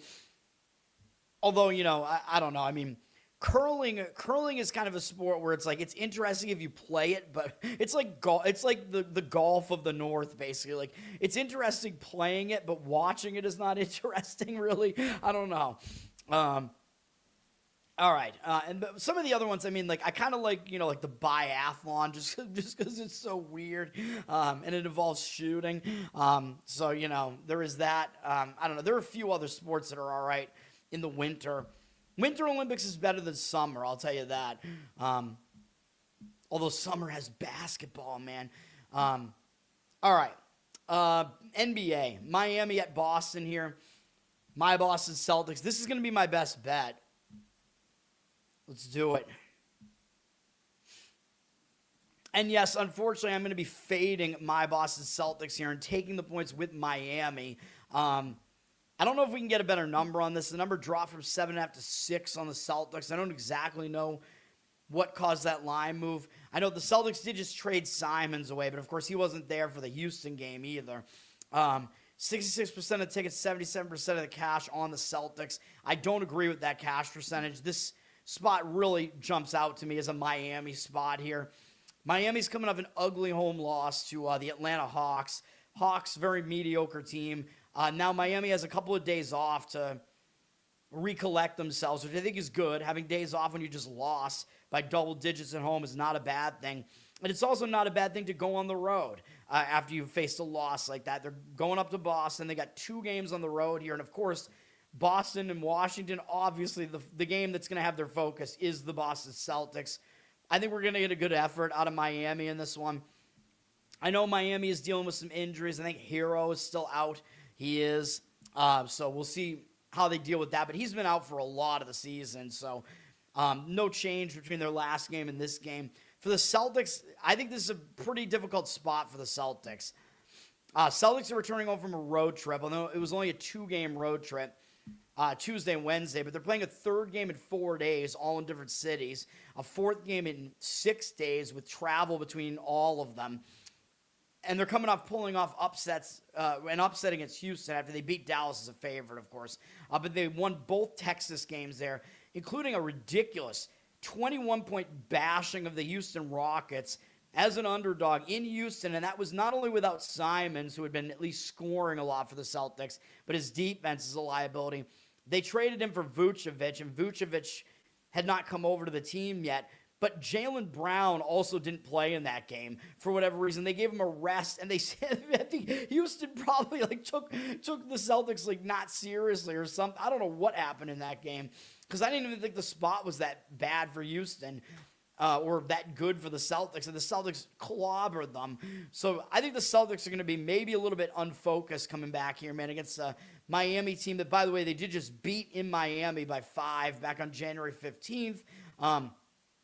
Although, I don't know. I mean, curling is kind of a sport where it's it's interesting if you play it, but it's like it's like the golf of the North, basically. It's interesting playing it, but watching it is not interesting, really. I don't know. All right, and some of the other ones, I mean, I kind of like the biathlon, just because it's so weird, and it involves shooting. So there is that. I don't know. There are a few other sports that are all right in the winter. Winter Olympics is better than summer, I'll tell you that. Although summer has basketball, man. All right. NBA. Miami at Boston here. My Boston Celtics. This is going to be my best bet. Let's do it. And yes, unfortunately, I'm going to be fading my Boston Celtics here and taking the points with Miami. I don't know if we can get a better number on this. The number dropped from 7.5 to 6 on the Celtics. I don't exactly know what caused that line move. I know the Celtics did just trade Simons away, but of course he wasn't there for the Houston game either. 66% of tickets, 77% of the cash on the Celtics. I don't agree with that cash percentage. This spot really jumps out to me as a Miami spot here. Miami's coming off an ugly home loss to the Atlanta Hawks. Hawks, very mediocre team. Now Miami has a couple of days off to recollect themselves, which I think is good. Having days off when you just lost by double digits at home is not a bad thing. And it's also not a bad thing to go on the road after you've faced a loss like that. They're going up to Boston. They got 2 games on the road here. And, of course, Boston and Washington, obviously the game that's going to have their focus is the Boston Celtics. I think we're going to get a good effort out of Miami in this one. I know Miami is dealing with some injuries. I think Hero is still out. He is. So we'll see how they deal with that. But he's been out for a lot of the season. So no change between their last game and this game. For the Celtics, I think this is a pretty difficult spot for the Celtics. Celtics are returning home from a road trip. Although it was only a 2-game road trip, Tuesday and Wednesday. But they're playing a 3rd game in 4 days, all in different cities. A 4th game in 6 days with travel between all of them. And they're pulling off upsets, an upset against Houston after they beat Dallas as a favorite, of course. But they won both Texas games there, including a ridiculous 21-point bashing of the Houston Rockets as an underdog in Houston. And that was not only without Simons, who had been at least scoring a lot for the Celtics, but his defense is a liability. They traded him for Vucevic, and Vucevic had not come over to the team yet. But Jaylen Brown also didn't play in that game for whatever reason. They gave him a rest, and they said I think Houston probably took the Celtics not seriously or something. I don't know what happened in that game because I didn't even think the spot was that bad for Houston. Or that good for the Celtics, and the Celtics clobbered them. So I think the Celtics are going to be maybe a little bit unfocused coming back here, man, against a Miami team that, by the way, they did just beat in Miami by 5 back on January 15th.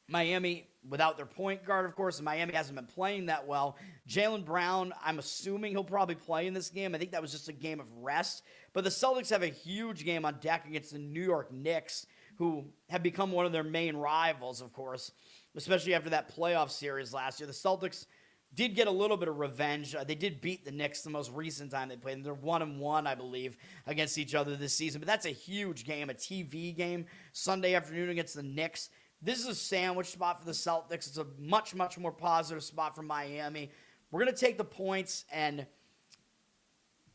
Miami without their point guard, of course, and Miami hasn't been playing that well. Jaylen Brown, I'm assuming he'll probably play in this game. I think that was just a game of rest. But the Celtics have a huge game on deck against the New York Knicks, who have become one of their main rivals, of course, especially after that playoff series last year. The Celtics did get a little bit of revenge. They did beat the Knicks the most recent time they played. They're 1-1, I believe, against each other this season. But that's a huge game, a TV game, Sunday afternoon against the Knicks. This is a sandwich spot for the Celtics. It's a much, much more positive spot for Miami. We're going to take the points, and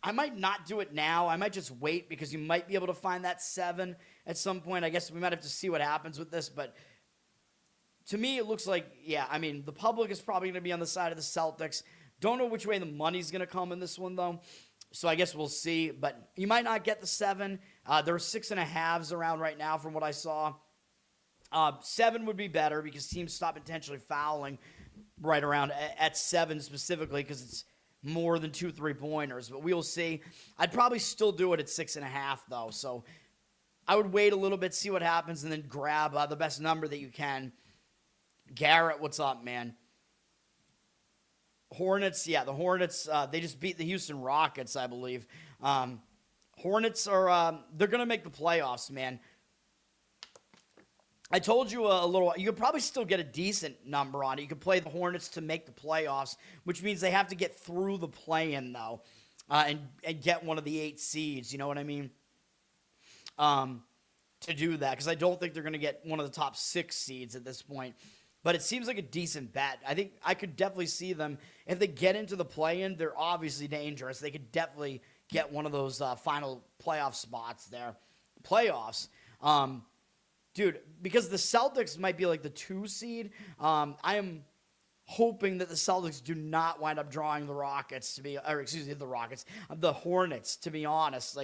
I might not do it now. I might just wait because you might be able to find that 7 at some point. I guess we might have to see what happens with this, but to me, it looks like, the public is probably going to be on the side of the Celtics. Don't know which way the money's going to come in this one, though. So I guess we'll see. But you might not get the 7. There are 6.5s around right now from what I saw. 7 would be better because teams stop intentionally fouling right around at 7 specifically because it's more than 2 3-pointers. But we will see. I'd probably still do it at 6.5, though. So I would wait a little bit, see what happens, and then grab the best number that you can. Garrett, what's up, man? Hornets, the Hornets, they just beat the Houston Rockets, I believe. Hornets are, they're going to make the playoffs, man. I told you a little, you could probably still get a decent number on it. You could play the Hornets to make the playoffs, which means they have to get through the play-in, though, and get one of the 8 seeds, you know what I mean? To do that, because I don't think they're going to get one of the top 6 seeds at this point. But it seems like a decent bet. I think I could definitely see them. If they get into the play-in, they're obviously dangerous. They could definitely get one of those final playoff spots there. Playoffs. Dude, because the Celtics might be like the 2 seed, I am hoping that the Celtics do not wind up drawing the Hornets, to be honest.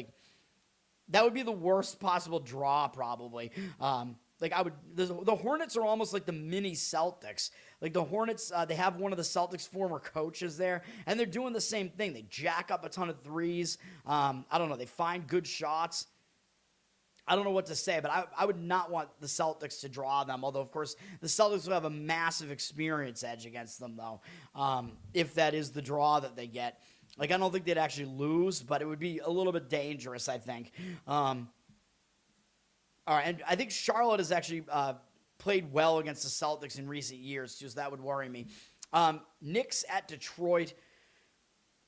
That would be the worst possible draw, probably. The Hornets are almost like the mini Celtics. The Hornets, they have one of the Celtics' former coaches there, and they're doing the same thing. They jack up a ton of threes. I don't know. They find good shots. I don't know what to say, but I would not want the Celtics to draw them, although, of course, the Celtics will have a massive experience edge against them, though, if that is the draw that they get. I don't think they'd actually lose, but it would be a little bit dangerous, I think. All right, and I think Charlotte has actually played well against the Celtics in recent years, too, so that would worry me. Knicks at Detroit,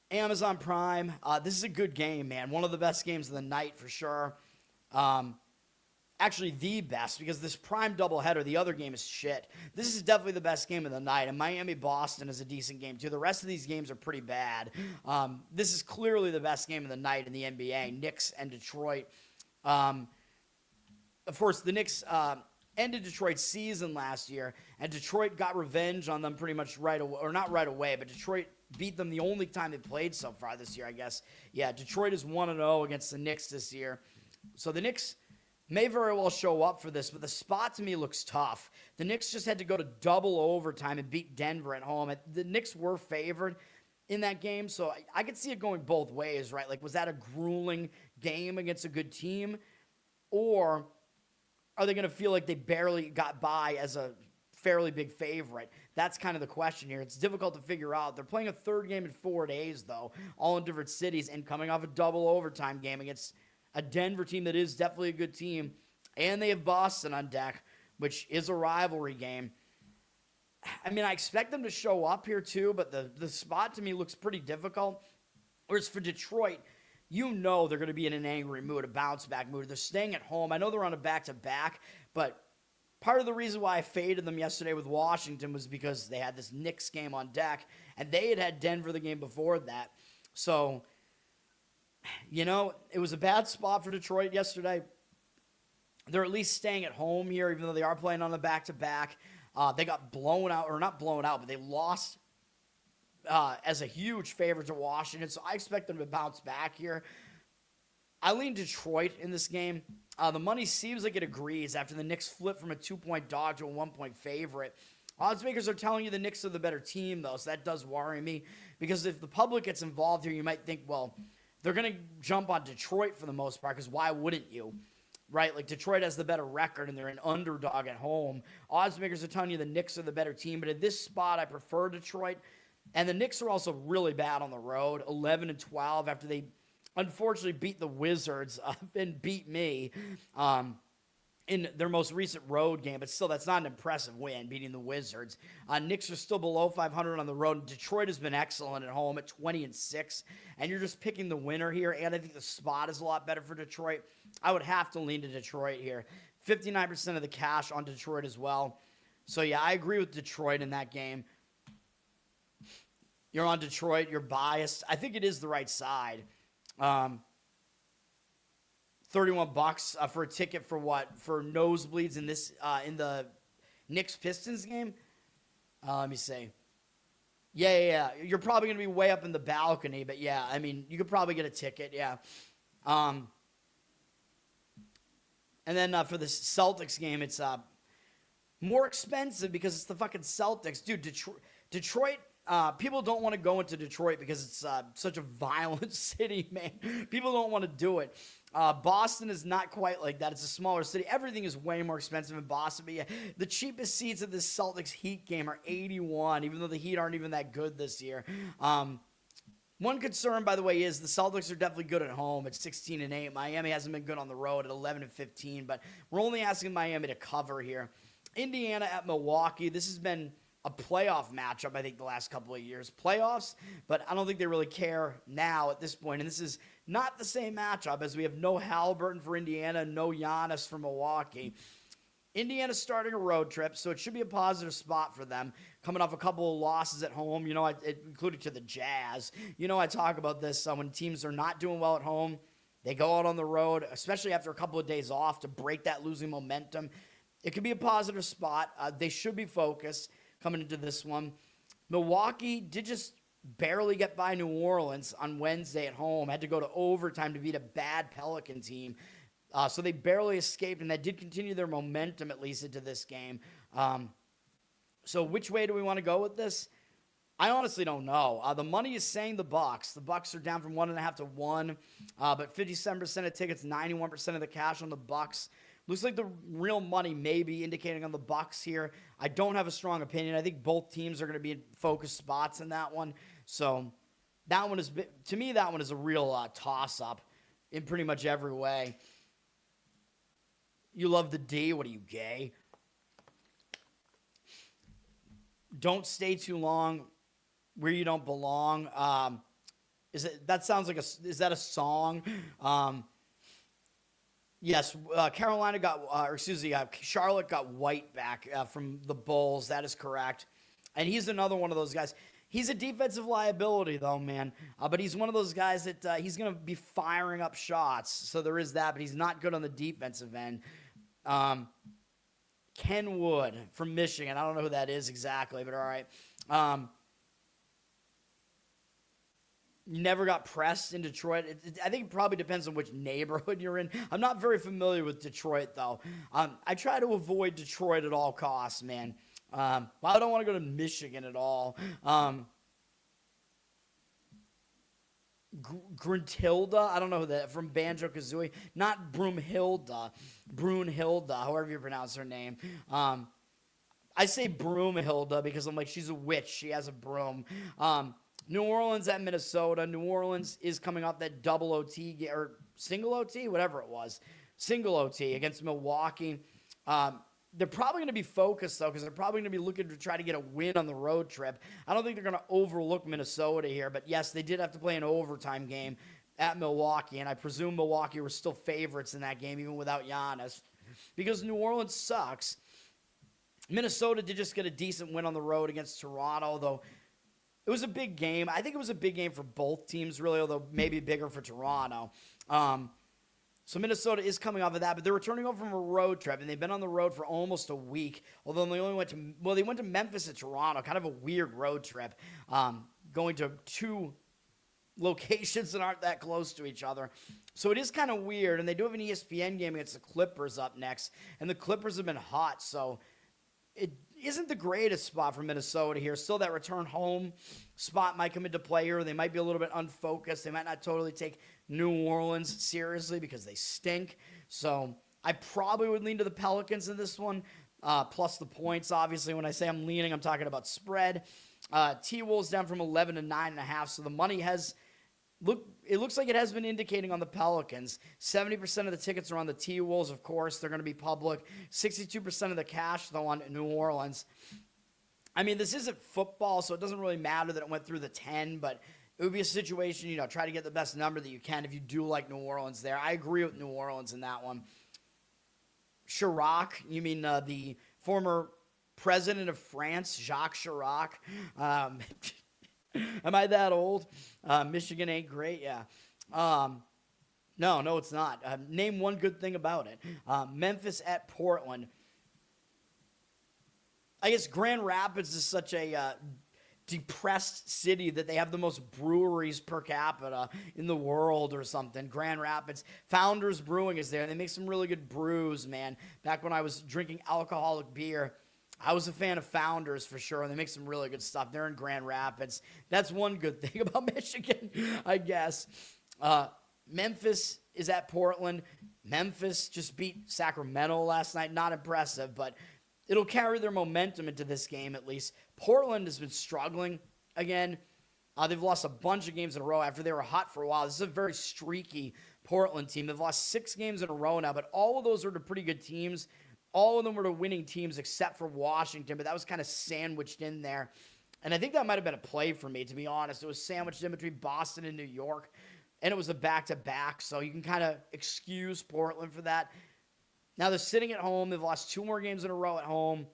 Amazon Prime. This is a good game, man. One of the best games of the night for sure. Actually, the best, because this Prime doubleheader, the other game is shit. This is definitely the best game of the night, and Miami-Boston is a decent game, too. The rest of these games are pretty bad. This is clearly the best game of the night in the NBA, Knicks and Detroit. Of course, the Knicks ended Detroit's season last year, and Detroit got revenge on them pretty much right away, or not right away, but Detroit beat them the only time they played so far this year, I guess. Yeah, Detroit is 1-0 against the Knicks this year. So the Knicks may very well show up for this, but the spot to me looks tough. The Knicks just had to go to double overtime and beat Denver at home. The Knicks were favored in that game, so I could see it going both ways, right? Was that a grueling game against a good team? Or are they going to feel like they barely got by as a fairly big favorite? That's kind of the question here. It's difficult to figure out. They're playing a third game in 4 days, though, all in different cities, and coming off a double overtime game against a Denver team that is definitely a good team, and they have Boston on deck, which is a rivalry game. I mean, I expect them to show up here too, but the spot to me looks pretty difficult. Whereas for Detroit, you know they're going to be in an angry mood, a bounce-back mood. They're staying at home. I know they're on a back-to-back, but part of the reason why I faded them yesterday with Washington was because they had this Knicks game on deck, and they had Denver the game before that. So, it was a bad spot for Detroit yesterday. They're at least staying at home here, even though they are playing on the back-to-back. They got blown out, or not blown out, but they lost as a huge favorite to Washington, so I expect them to bounce back here. I lean Detroit in this game. The money seems like it agrees after the Knicks flip from a 2-point dog to a 1-point favorite. Odds makers are telling you the Knicks are the better team, though, so that does worry me. Because if the public gets involved here, you might think, well, they're going to jump on Detroit for the most part, because why wouldn't you? Right? Like, Detroit has the better record, and they're an underdog at home. Odds makers are telling you the Knicks are the better team, but at this spot, I prefer Detroit. And the Knicks are also really bad on the road, 11-12, after they unfortunately beat the Wizards and beat me in their most recent road game. But still, that's not an impressive win, beating the Wizards. Knicks are still below 500 on the road. Detroit has been excellent at home at 20-6. And you're just picking the winner here. And I think the spot is a lot better for Detroit. I would have to lean to Detroit here. 59% of the cash on Detroit as well. So, yeah, I agree with Detroit in that game. You're on Detroit. You're biased. I think it is the right side. $31 for a ticket for what? For nosebleeds in this in the Knicks Pistons game? Let me see. Yeah. You're probably going to be way up in the balcony, but yeah, I mean, you could probably get a ticket, yeah. And then for the Celtics game, it's more expensive because it's the fucking Celtics. Dude, Detroit people don't want to go into Detroit because it's such a violent city, man. People don't want to do it. Boston is not quite like that. It's a smaller city. Everything is way more expensive in Boston. But yeah, the cheapest seats at this Celtics Heat game are 81, even though the Heat aren't even that good this year. One concern, by the way, is the Celtics are definitely good at home at 16-8. Miami hasn't been good on the road at 11-15, but we're only asking Miami to cover here. Indiana at Milwaukee. This has been a playoff matchup, I think, the last couple of years. Playoffs, but I don't think they really care now at this point. And this is not the same matchup, as we have no Halliburton for Indiana, no Giannis for Milwaukee. Indiana's starting a road trip, so it should be a positive spot for them, coming off a couple of losses at home, including to the Jazz. I talk about this when teams are not doing well at home. They go out on the road, especially after a couple of days off, to break that losing momentum. It could be a positive spot. They should be focused coming into this one. Milwaukee did just barely get by New Orleans on Wednesday at home. Had to go to overtime to beat a bad Pelican team. So they barely escaped, and that did continue their momentum, at least, into this game. So which way do we want to go with this? I honestly don't know. The money is saying the Bucks. The Bucks are down from 1.5 to 1, but 57% of tickets, 91% of the cash on the Bucks. Looks like the real money may be indicating on the Bucks here. I don't have a strong opinion. I think both teams are going to be in focused spots in that one. So that one is, to me, that one is a real toss-up in pretty much every way. You love the D. What are you, gay? Don't stay too long where you don't belong. That sounds like is that a song? Yes, Charlotte got White back from the Bulls. That is correct. And he's another one of those guys. He's a defensive liability, though, man. But he's one of those guys that he's going to be firing up shots. So there is that, but he's not good on the defensive end. Ken Wood from Michigan. I don't know who that is exactly, but all right. Never got pressed in Detroit. I think it probably depends on which neighborhood you're in. I'm not very familiar with Detroit, though. I try to avoid Detroit at all costs, man. I don't want to go to Michigan at all. Gruntilda, I don't know who that, from Banjo-Kazooie. Not Broomhilda, however you pronounce her name. I say Broomhilda because I'm like, she's a witch. She has a broom. New Orleans at Minnesota. New Orleans is coming off that double OT, or single OT, whatever it was. Single OT against Milwaukee. They're probably going to be focused, though, because they're probably going to be looking to try to get a win on the road trip. I don't think they're going to overlook Minnesota here, but yes, they did have to play an overtime game at Milwaukee, and I presume Milwaukee were still favorites in that game, even without Giannis, because New Orleans sucks. Minnesota did just get a decent win on the road against Toronto, though it was a big game. I think it was a big game for both teams, really, although maybe bigger for Toronto. So Minnesota is coming off of that, but they're returning home from a road trip, and they've been on the road for almost a week, although they only went to Memphis and Toronto, kind of a weird road trip, going to two locations that aren't that close to each other. So it is kind of weird, and they do have an ESPN game against the Clippers up next, and the Clippers have been hot, so it isn't the greatest spot for Minnesota here. Still, that return home spot might come into play here. They might be a little bit unfocused. They might not totally take New Orleans seriously because they stink. So I probably would lean to the Pelicans in this one, plus the points. Obviously, when I say I'm leaning, I'm talking about spread. T-Wolves down from 11 to 9.5, so the money has it looks like it has been indicating on the Pelicans. 70% of the tickets are on the T-Wolves, of course. They're going to be public. 62% of the cash, though, on New Orleans. I mean, this isn't football, so it doesn't really matter that it went through the 10, but it would be a situation, try to get the best number that you can if you do like New Orleans there. I agree with New Orleans in that one. Chirac, you mean the former president of France, Jacques Chirac? Am I that old? Michigan ain't great, yeah. No, it's not. Name one good thing about it. Memphis at Portland. I guess Grand Rapids is such a depressed city that they have the most breweries per capita in the world or something. Grand Rapids. Founders Brewing is there. They make some really good brews, man. Back when I was drinking alcoholic beer, I was a fan of Founders for sure, and they make some really good stuff. They're in Grand Rapids. That's one good thing about Michigan, I guess. Memphis is at Portland. Memphis just beat Sacramento last night. Not impressive, but it'll carry their momentum into this game at least. Portland has been struggling again. They've lost a bunch of games in a row after they were hot for a while. This is a very streaky Portland team. They've lost 6 games in a row now, but all of those are to pretty good teams. All of them were to winning teams except for Washington, but that was kind of sandwiched in there. And I think that might have been a play for me, to be honest. It was sandwiched in between Boston and New York, and it was a back-to-back, so you can kind of excuse Portland for that. Now they're sitting at home. They've lost 2 more games in a row at home.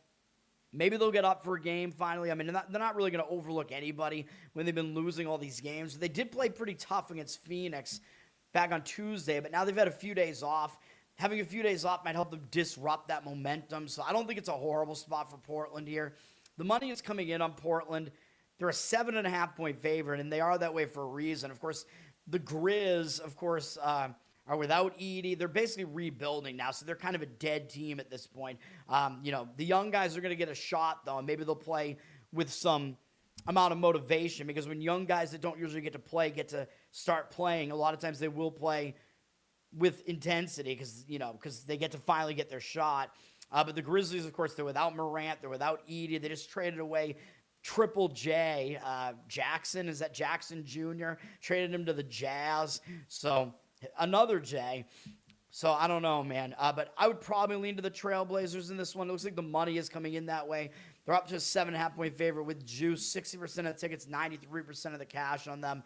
Maybe they'll get up for a game finally. I mean, they're not really going to overlook anybody when they've been losing all these games. They did play pretty tough against Phoenix back on Tuesday, but now they've had a few days off. Having a few days off might help them disrupt that momentum. So I don't think it's a horrible spot for Portland here. The money is coming in on Portland. They're a 7.5-point favorite, and they are that way for a reason. Of course, the Grizz, are without Edey. They're basically rebuilding now, so they're kind of a dead team at this point. The young guys are going to get a shot, though, and maybe they'll play with some amount of motivation, because when young guys that don't usually get to play get to start playing, a lot of times they will play with intensity because they get to finally get their shot. But the Grizzlies, of course, they're without Morant. They're without Edey. They just traded away Triple J. Jackson, is that Jackson Jr.? Traded him to the Jazz. So another J. So I don't know, man. But I would probably lean to the Trailblazers in this one. It looks like the money is coming in that way. They're up to a 7.5-point favorite with juice. 60% of the tickets, 93% of the cash on them.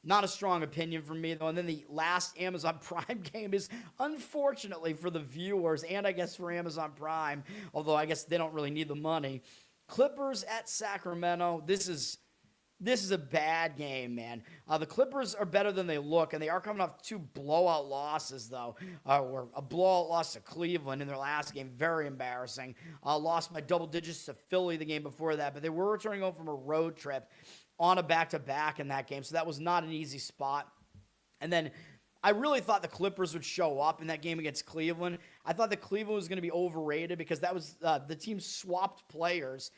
Not a strong opinion from me, though. And then the last Amazon Prime game is, unfortunately for the viewers, and I guess for Amazon Prime, although I guess they don't really need the money, Clippers at Sacramento. This is a bad game, man. The Clippers are better than they look, and they are coming off 2 blowout losses, though. Or a blowout loss to Cleveland in their last game. Very embarrassing. Lost by double digits to Philly the game before that, but they were returning home from a road trip on a back-to-back in that game, so that was not an easy spot. And then I really thought the Clippers would show up in that game against Cleveland. I thought that Cleveland was going to be overrated because that was the team swapped players,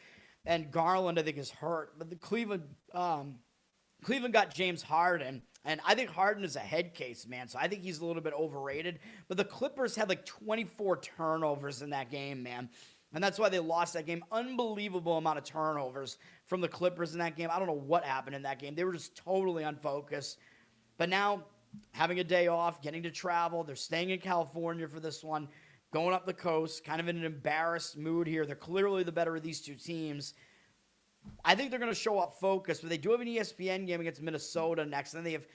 and Garland, I think, is hurt. But the Cleveland got James Harden, and I think Harden is a head case, man, so I think he's a little bit overrated. But the Clippers had like 24 turnovers in that game, man. And that's why they lost that game. Unbelievable amount of turnovers from the Clippers in that game. I don't know what happened in that game. They were just totally unfocused. But now, having a day off, getting to travel, they're staying in California for this one, going up the coast, kind of in an embarrassed mood here. They're clearly the better of these two teams. I think they're going to show up focused, but they do have an ESPN game against Minnesota next. Then they have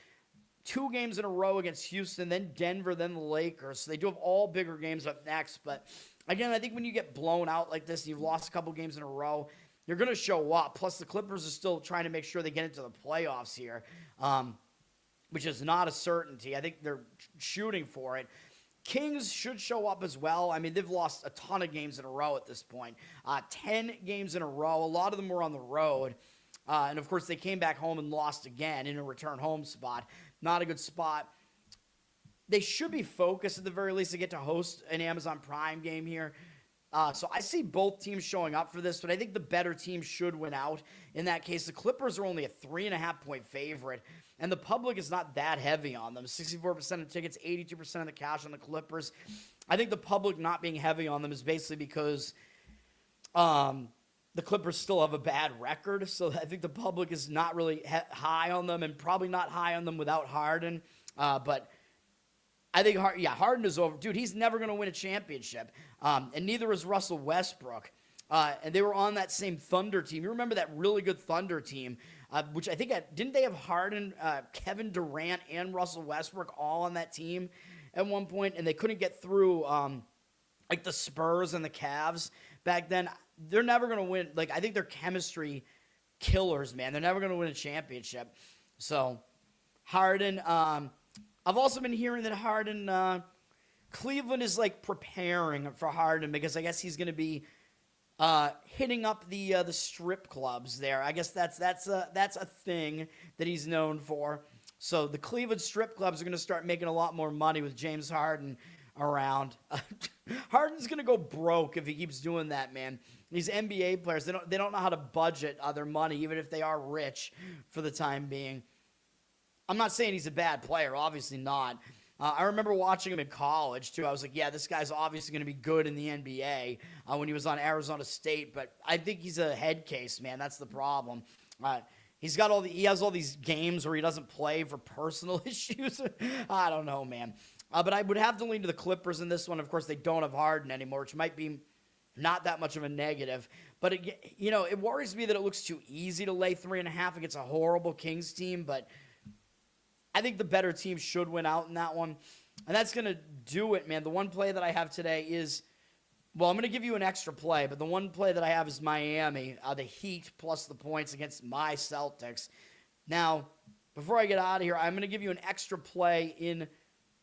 2 games in a row against Houston, then Denver, then the Lakers. So they do have all bigger games up next, but again, I think when you get blown out like this, you've lost a couple games in a row, you're going to show up. Plus, the Clippers are still trying to make sure they get into the playoffs here, which is not a certainty. I think they're shooting for it. Kings should show up as well. I mean, they've lost a ton of games in a row at this point. 10 games in a row. A lot of them were on the road. And, of course, they came back home and lost again in a return home spot. Not a good spot. They should be focused at the very least to get to host an Amazon Prime game here. So I see both teams showing up for this, but I think the better team should win out. In that case, the Clippers are only a 3.5-point favorite, and the public is not that heavy on them. 64% of tickets, 82% of the cash on the Clippers. I think the public not being heavy on them is basically because the Clippers still have a bad record, so I think the public is not really high on them and probably not high on them without Harden. But I think, Harden is over. Dude, he's never going to win a championship, and neither is Russell Westbrook. And they were on that same Thunder team. You remember that really good Thunder team, which I think, didn't they have Harden, Kevin Durant, and Russell Westbrook all on that team at one point, and they couldn't get through like the Spurs and the Cavs back then? They're never going to win. Like, I think they're chemistry killers, man. They're never going to win a championship. So, Harden, I've also been hearing that Harden, Cleveland is like preparing for Harden because I guess he's going to be hitting up the strip clubs there. I guess that's a thing that he's known for. So the Cleveland strip clubs are going to start making a lot more money with James Harden around. Harden's going to go broke if he keeps doing that, man. These NBA players, they don't know how to budget their money, even if they are rich for the time being. I'm not saying he's a bad player, obviously not. I remember watching him in college, too. I was like, yeah, this guy's obviously going to be good in the NBA when he was on Arizona State, but I think he's a head case, man. That's the problem. He has all these games where he doesn't play for personal issues. I don't know, man. But I would have to lean to the Clippers in this one. Of course, they don't have Harden anymore, which might be not that much of a negative. But, it worries me that it looks too easy to lay 3.5 against a horrible Kings team, but I think the better team should win out in that one. And that's going to do it, man. The one play that I have today is, well, I'm going to give you an extra play, but the one play that I have is Miami, the Heat plus the points against my Celtics. Now, before I get out of here, I'm going to give you an extra play in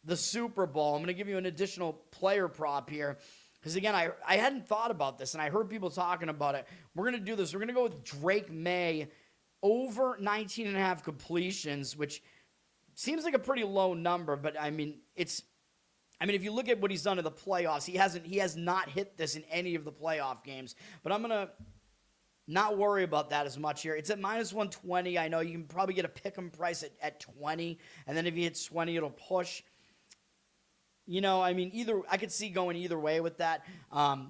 the Super Bowl. I'm going to give you an additional player prop here. Because, again, I hadn't thought about this, and I heard people talking about it. We're going to do this. We're going to go with Drake Maye over 19.5 completions, which seems like a pretty low number, but if you look at what he's done in the playoffs, he has not hit this in any of the playoff games. But I'm gonna not worry about that as much here. It's at -120. I know you can probably get a pick'em price at 20, and then if he hits 20, it'll push. I could see going either way with that.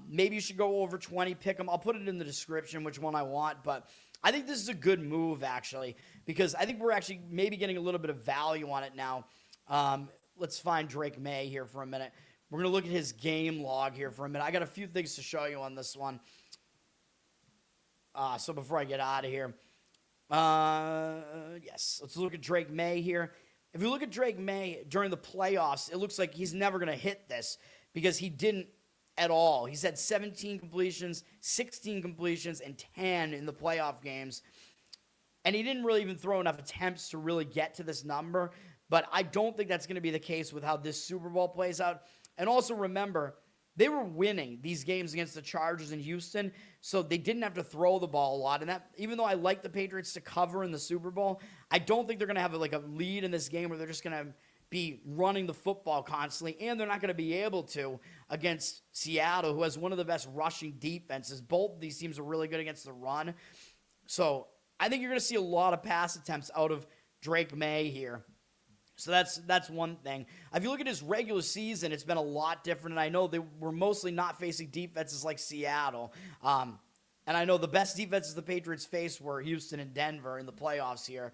Maybe you should go over 20, pick'em. I'll put it in the description which one I want, but I think this is a good move, actually, because I think we're actually maybe getting a little bit of value on it now. Let's find Drake Maye here for a minute. We're going to look at his game log here for a minute. I got a few things to show you on this one. So before I get out of here, yes, let's look at Drake Maye here. If you look at Drake Maye during the playoffs, it looks like he's never going to hit this because he didn't at all. He's had 17 completions, 16 completions, and 10 in the playoff games. And he didn't really even throw enough attempts to really get to this number. But I don't think that's going to be the case with how this Super Bowl plays out. And also remember, they were winning these games against the Chargers in Houston, so they didn't have to throw the ball a lot. And that, even though I like the Patriots to cover in the Super Bowl, I don't think they're going to have a lead in this game where they're just going to be running the football constantly, and they're not going to be able to against Seattle, who has one of the best rushing defenses. Both of these teams are really good against the run. So I think you're going to see a lot of pass attempts out of Drake Maye here. So that's one thing. If you look at his regular season, it's been a lot different, and I know they were mostly not facing defenses like Seattle. And I know the best defenses the Patriots faced were Houston and Denver in the playoffs here.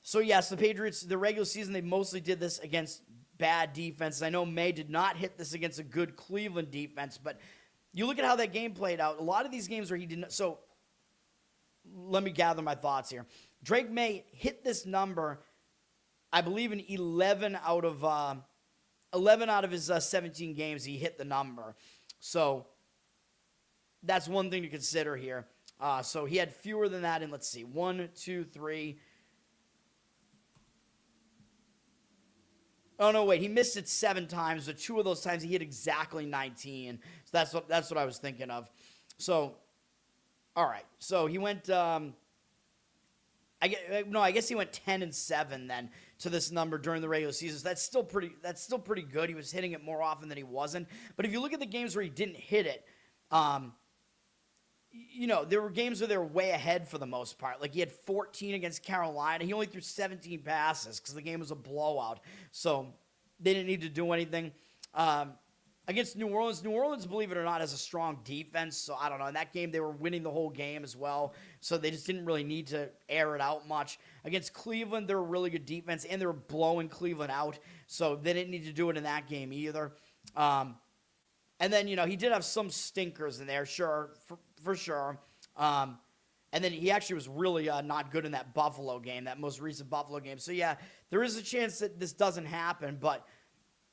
So, yes, the Patriots, the regular season, they mostly did this against bad defenses. I know Maye did not hit this against a good Cleveland defense, but you look at how that game played out. A lot of these games where he didn't. So, let me gather my thoughts here. Drake Maye hit this number, I believe, in 11 out of his 17 games, he hit the number. So, that's one thing to consider here. So, he had fewer than that in, let's see, 1, 2, 3, Oh no, wait, he missed it 7 times, but 2 of those times he hit exactly 19. So that's what I was thinking of. So, all right. So he went. I guess he went 10-7 then to this number during the regular season. So that's still pretty good. He was hitting it more often than he wasn't. But if you look at the games where he didn't hit it, there were games where they were way ahead for the most part. Like he had 14 against Carolina. He only threw 17 passes because the game was a blowout. So they didn't need to do anything. Against New Orleans, believe it or not, has a strong defense. So I don't know. In that game, they were winning the whole game as well. So they just didn't really need to air it out much. Against Cleveland, they're a really good defense, and they were blowing Cleveland out. So they didn't need to do it in that game either. And then, he did have some stinkers in there, sure, for sure. And then he actually was really not good in that Buffalo game, that most recent Buffalo game. So, yeah, there is a chance that this doesn't happen. But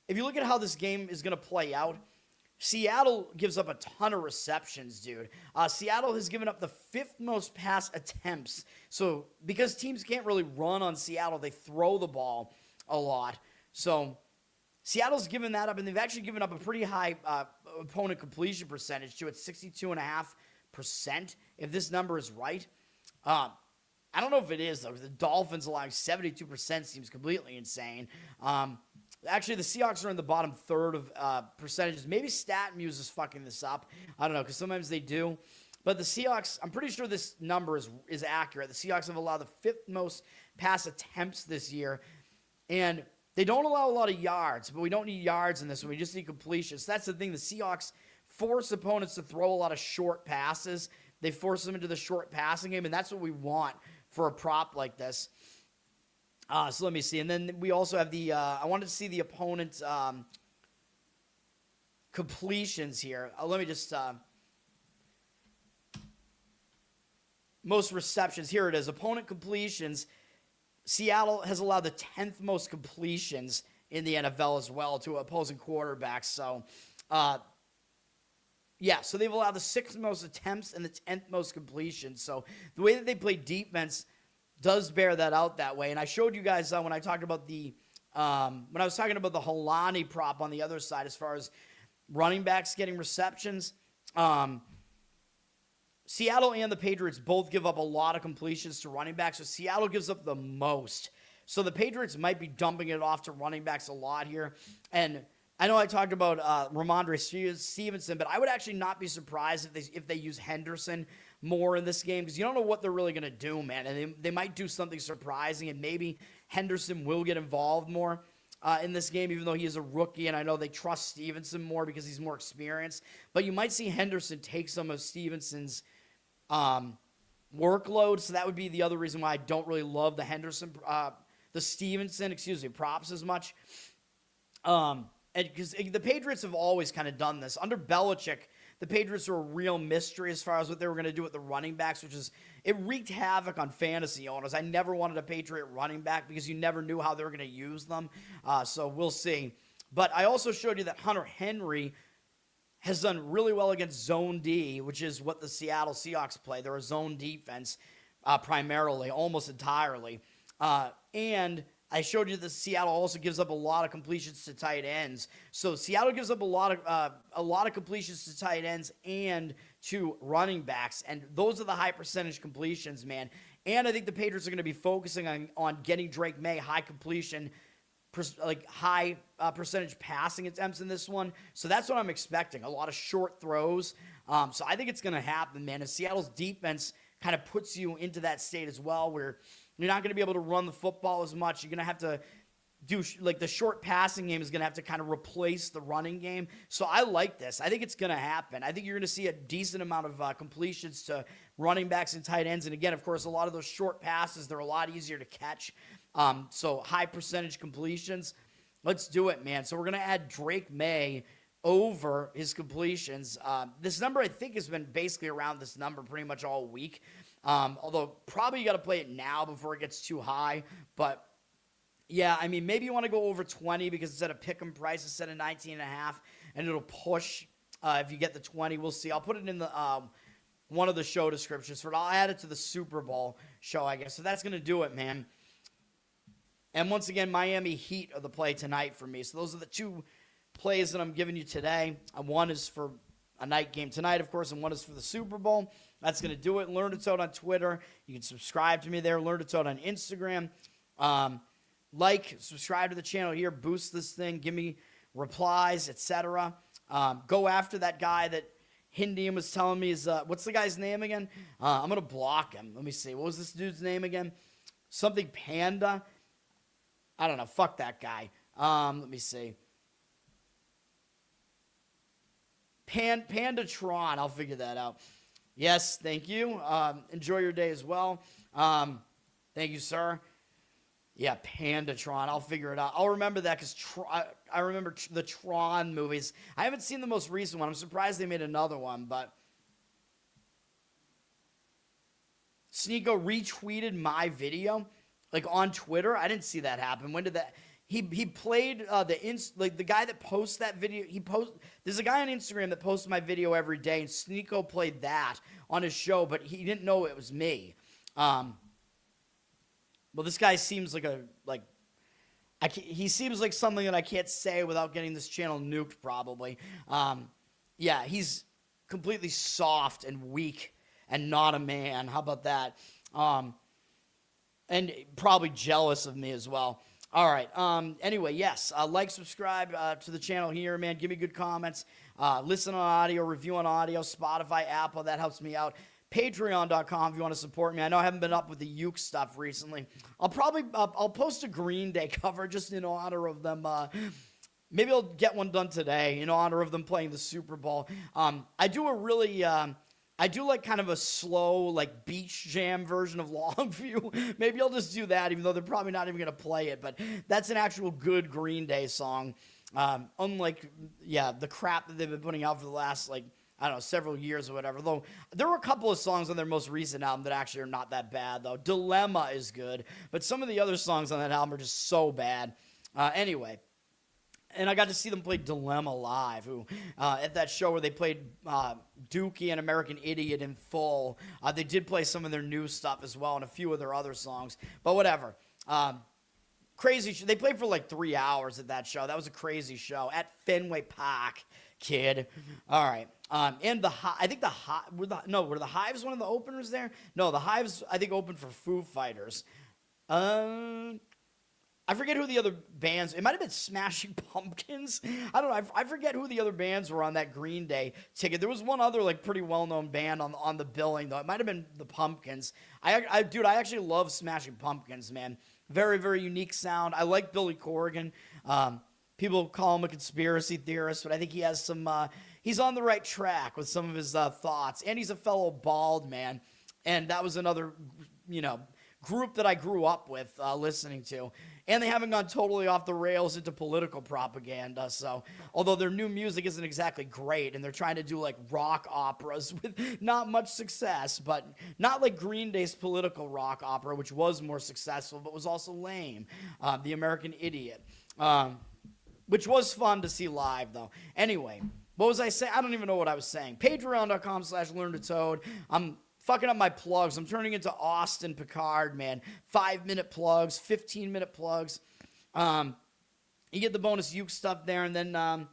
if you look at how this game is going to play out, Seattle gives up a ton of receptions, dude. Seattle has given up the 5th most pass attempts. So, because teams can't really run on Seattle, they throw the ball a lot. So, Seattle's given that up, and they've actually given up a pretty high opponent completion percentage to it, 62.5%, if this number is right. I don't know if it is, though. The Dolphins allowing 72% seems completely insane. Actually, the Seahawks are in the bottom third of percentages. Maybe StatMuse is fucking this up. I don't know, because sometimes they do. But the Seahawks, I'm pretty sure this number is accurate. The Seahawks have allowed the 5th most pass attempts this year. And they don't allow a lot of yards, but we don't need yards in this one. We just need completions. That's the thing. The Seahawks force opponents to throw a lot of short passes. They force them into the short passing game, and that's what we want for a prop like this. So let me see. And then we also have I wanted to see the opponent's completions here. Let me just, most receptions. Here it is. Opponent completions. Seattle has allowed the 10th most completions in the NFL as well to opposing quarterbacks. So, so they've allowed the 6th most attempts and the 10th most completions. So the way that they play defense does bear that out that way. And I showed you guys when I talked about the Holani prop on the other side as far as running backs getting receptions. Seattle and the Patriots both give up a lot of completions to running backs, so Seattle gives up the most. So the Patriots might be dumping it off to running backs a lot here. And I know I talked about Ramondre Stevenson, but I would actually not be surprised if they use Henderson more in this game, because you don't know what they're really going to do, man. And they might do something surprising, and maybe Henderson will get involved more in this game, even though he is a rookie, and I know they trust Stevenson more because he's more experienced. But you might see Henderson take some of Stevenson's workload, so that would be the other reason why I don't really love the Stevenson props as much. And because the Patriots have always kind of done this. Under Belichick, the Patriots were a real mystery as far as what they were going to do with the running backs, it wreaked havoc on fantasy owners. I never wanted a Patriot running back because you never knew how they were going to use them. So we'll see. But I also showed you that Hunter Henry has done really well against zone D, which is what the Seattle Seahawks play. They're a zone defense primarily, almost entirely. And I showed you that Seattle also gives up a lot of completions to tight ends. So Seattle gives up a lot of completions to tight ends and to running backs, and those are the high percentage completions, man. And I think the Patriots are going to be focusing on getting Drake Maye high completion, high percentage passing attempts in this one. So that's what I'm expecting. A lot of short throws. So I think it's going to happen, man. And Seattle's defense kind of puts you into that state as well, where you're not going to be able to run the football as much. You're going to have to do, the short passing game is going to have to kind of replace the running game. So I like this. I think it's going to happen. I think you're going to see a decent amount of completions to running backs and tight ends. And again, of course, a lot of those short passes, they're a lot easier to catch. So high percentage completions. Let's do it, man. So we're going to add Drake Maye over his completions. This number, I think, has been basically around this number pretty much all week. Although probably you got to play it now before it gets too high. But yeah, I mean, maybe you want to go over 20 because it's at a pick'em price instead of 19.5, and it'll push if you get the 20. We'll see. I'll put it in the one of the show descriptions for it. I'll add it to the Super Bowl show, I guess. So that's going to do it, man. And once again, Miami Heat are the play tonight for me. So those are the two plays that I'm giving you today. One is for a night game tonight, of course, and one is for the Super Bowl. That's going to do it. Learn to Toad on Twitter. You can subscribe to me there. Learn to Toad on Instagram. Subscribe to the channel here. Boost this thing. Give me replies, etc. Go after that guy that Hindian was telling me is, what's the guy's name again? I'm going to block him. Let me see. What was this dude's name again? Something Panda. I don't know. Fuck that guy. Let me see. Pandatron. I'll figure that out. Yes, thank you. Enjoy your day as well. Thank you, sir. Yeah, Pandatron. I'll figure it out. I'll remember that because I remember the Tron movies. I haven't seen the most recent one. I'm surprised they made another one, but Sneeko retweeted my video, like on Twitter. I didn't see that happen. When did that? He played the guy that posts that video. There's a guy on Instagram that posts my video every day, and Sneeko played that on his show, but he didn't know it was me. Well, this guy seems he seems like something that I can't say without getting this channel nuked, probably. Yeah, he's completely soft and weak and not a man. How about that? And probably jealous of me as well. All right. Anyway, yes. Subscribe to the channel here, man. Give me good comments. Listen on audio, review on audio, Spotify, Apple. That helps me out. Patreon.com if you want to support me. I know I haven't been up with the Uke stuff recently. I'll post a Green Day cover just in honor of them. Maybe I'll get one done today in honor of them playing the Super Bowl. I do like kind of a slow, like beach jam version of Longview. Maybe I'll just do that, even though they're probably not even going to play it. But that's an actual good Green Day song. Unlike, the crap that they've been putting out for the last, several years or whatever. Though there were a couple of songs on their most recent album that actually are not that bad, though. Dilemma is good, but some of the other songs on that album are just so bad. Anyway. And I got to see them play Dilemma live, at that show where they played Dookie and American Idiot in full. They did play some of their new stuff as well and a few of their other songs. But whatever. Crazy. They played for like 3 hours at that show. That was a crazy show at Fenway Park, kid. All right. And I think were the Hives one of the openers there? No, the Hives, I think, opened for Foo Fighters. I forget who the other bands. It might have been Smashing Pumpkins. I don't know. I forget who the other bands were on that Green Day ticket. There was one other pretty well-known band on the billing, though. It might have been the Pumpkins. I actually love Smashing Pumpkins, man. Very, very unique sound. I like Billy Corgan. People call him a conspiracy theorist, but I think he has some. He's on the right track with some of his thoughts, and he's a fellow bald man. And that was another, group that I grew up with listening to. And they haven't gone totally off the rails into political propaganda. So, although their new music isn't exactly great, and they're trying to do rock operas with not much success, but not like Green Day's political rock opera, which was more successful, but was also lame. The American Idiot, which was fun to see live, though. Anyway, what was I saying? I don't even know what I was saying. Patreon.com/LearnToToad. I'm fucking up my plugs. I'm turning into Austin Picard, man. 5-minute plugs, 15-minute plugs. You get the bonus Uke stuff there. And then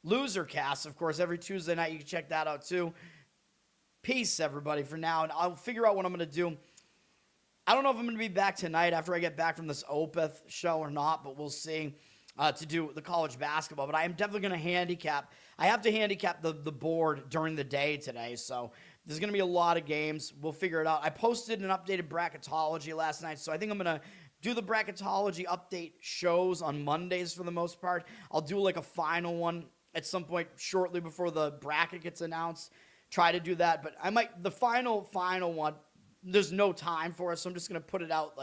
Loser Cast, of course, every Tuesday night. You can check that out, too. Peace, everybody, for now. And I'll figure out what I'm going to do. I don't know if I'm going to be back tonight after I get back from this Opeth show or not, but we'll see. To do the college basketball. But I am definitely going to handicap. I have to handicap the board during the day today, so there's going to be a lot of games. We'll figure it out. I posted an updated bracketology last night, so I think I'm going to do the bracketology update shows on Mondays for the most part. I'll do a final one at some point shortly before the bracket gets announced. Try to do that, but the final one, there's no time for it, so I'm just going to put it out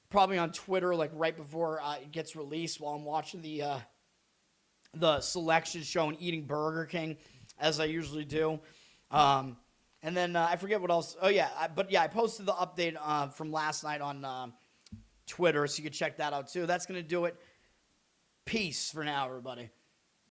probably on Twitter right before it gets released while I'm watching the selection show and eating Burger King, as I usually do. And then I forget what else. Oh, yeah. I posted the update from last night on Twitter, so you can check that out, too. That's going to do it. Peace for now, everybody.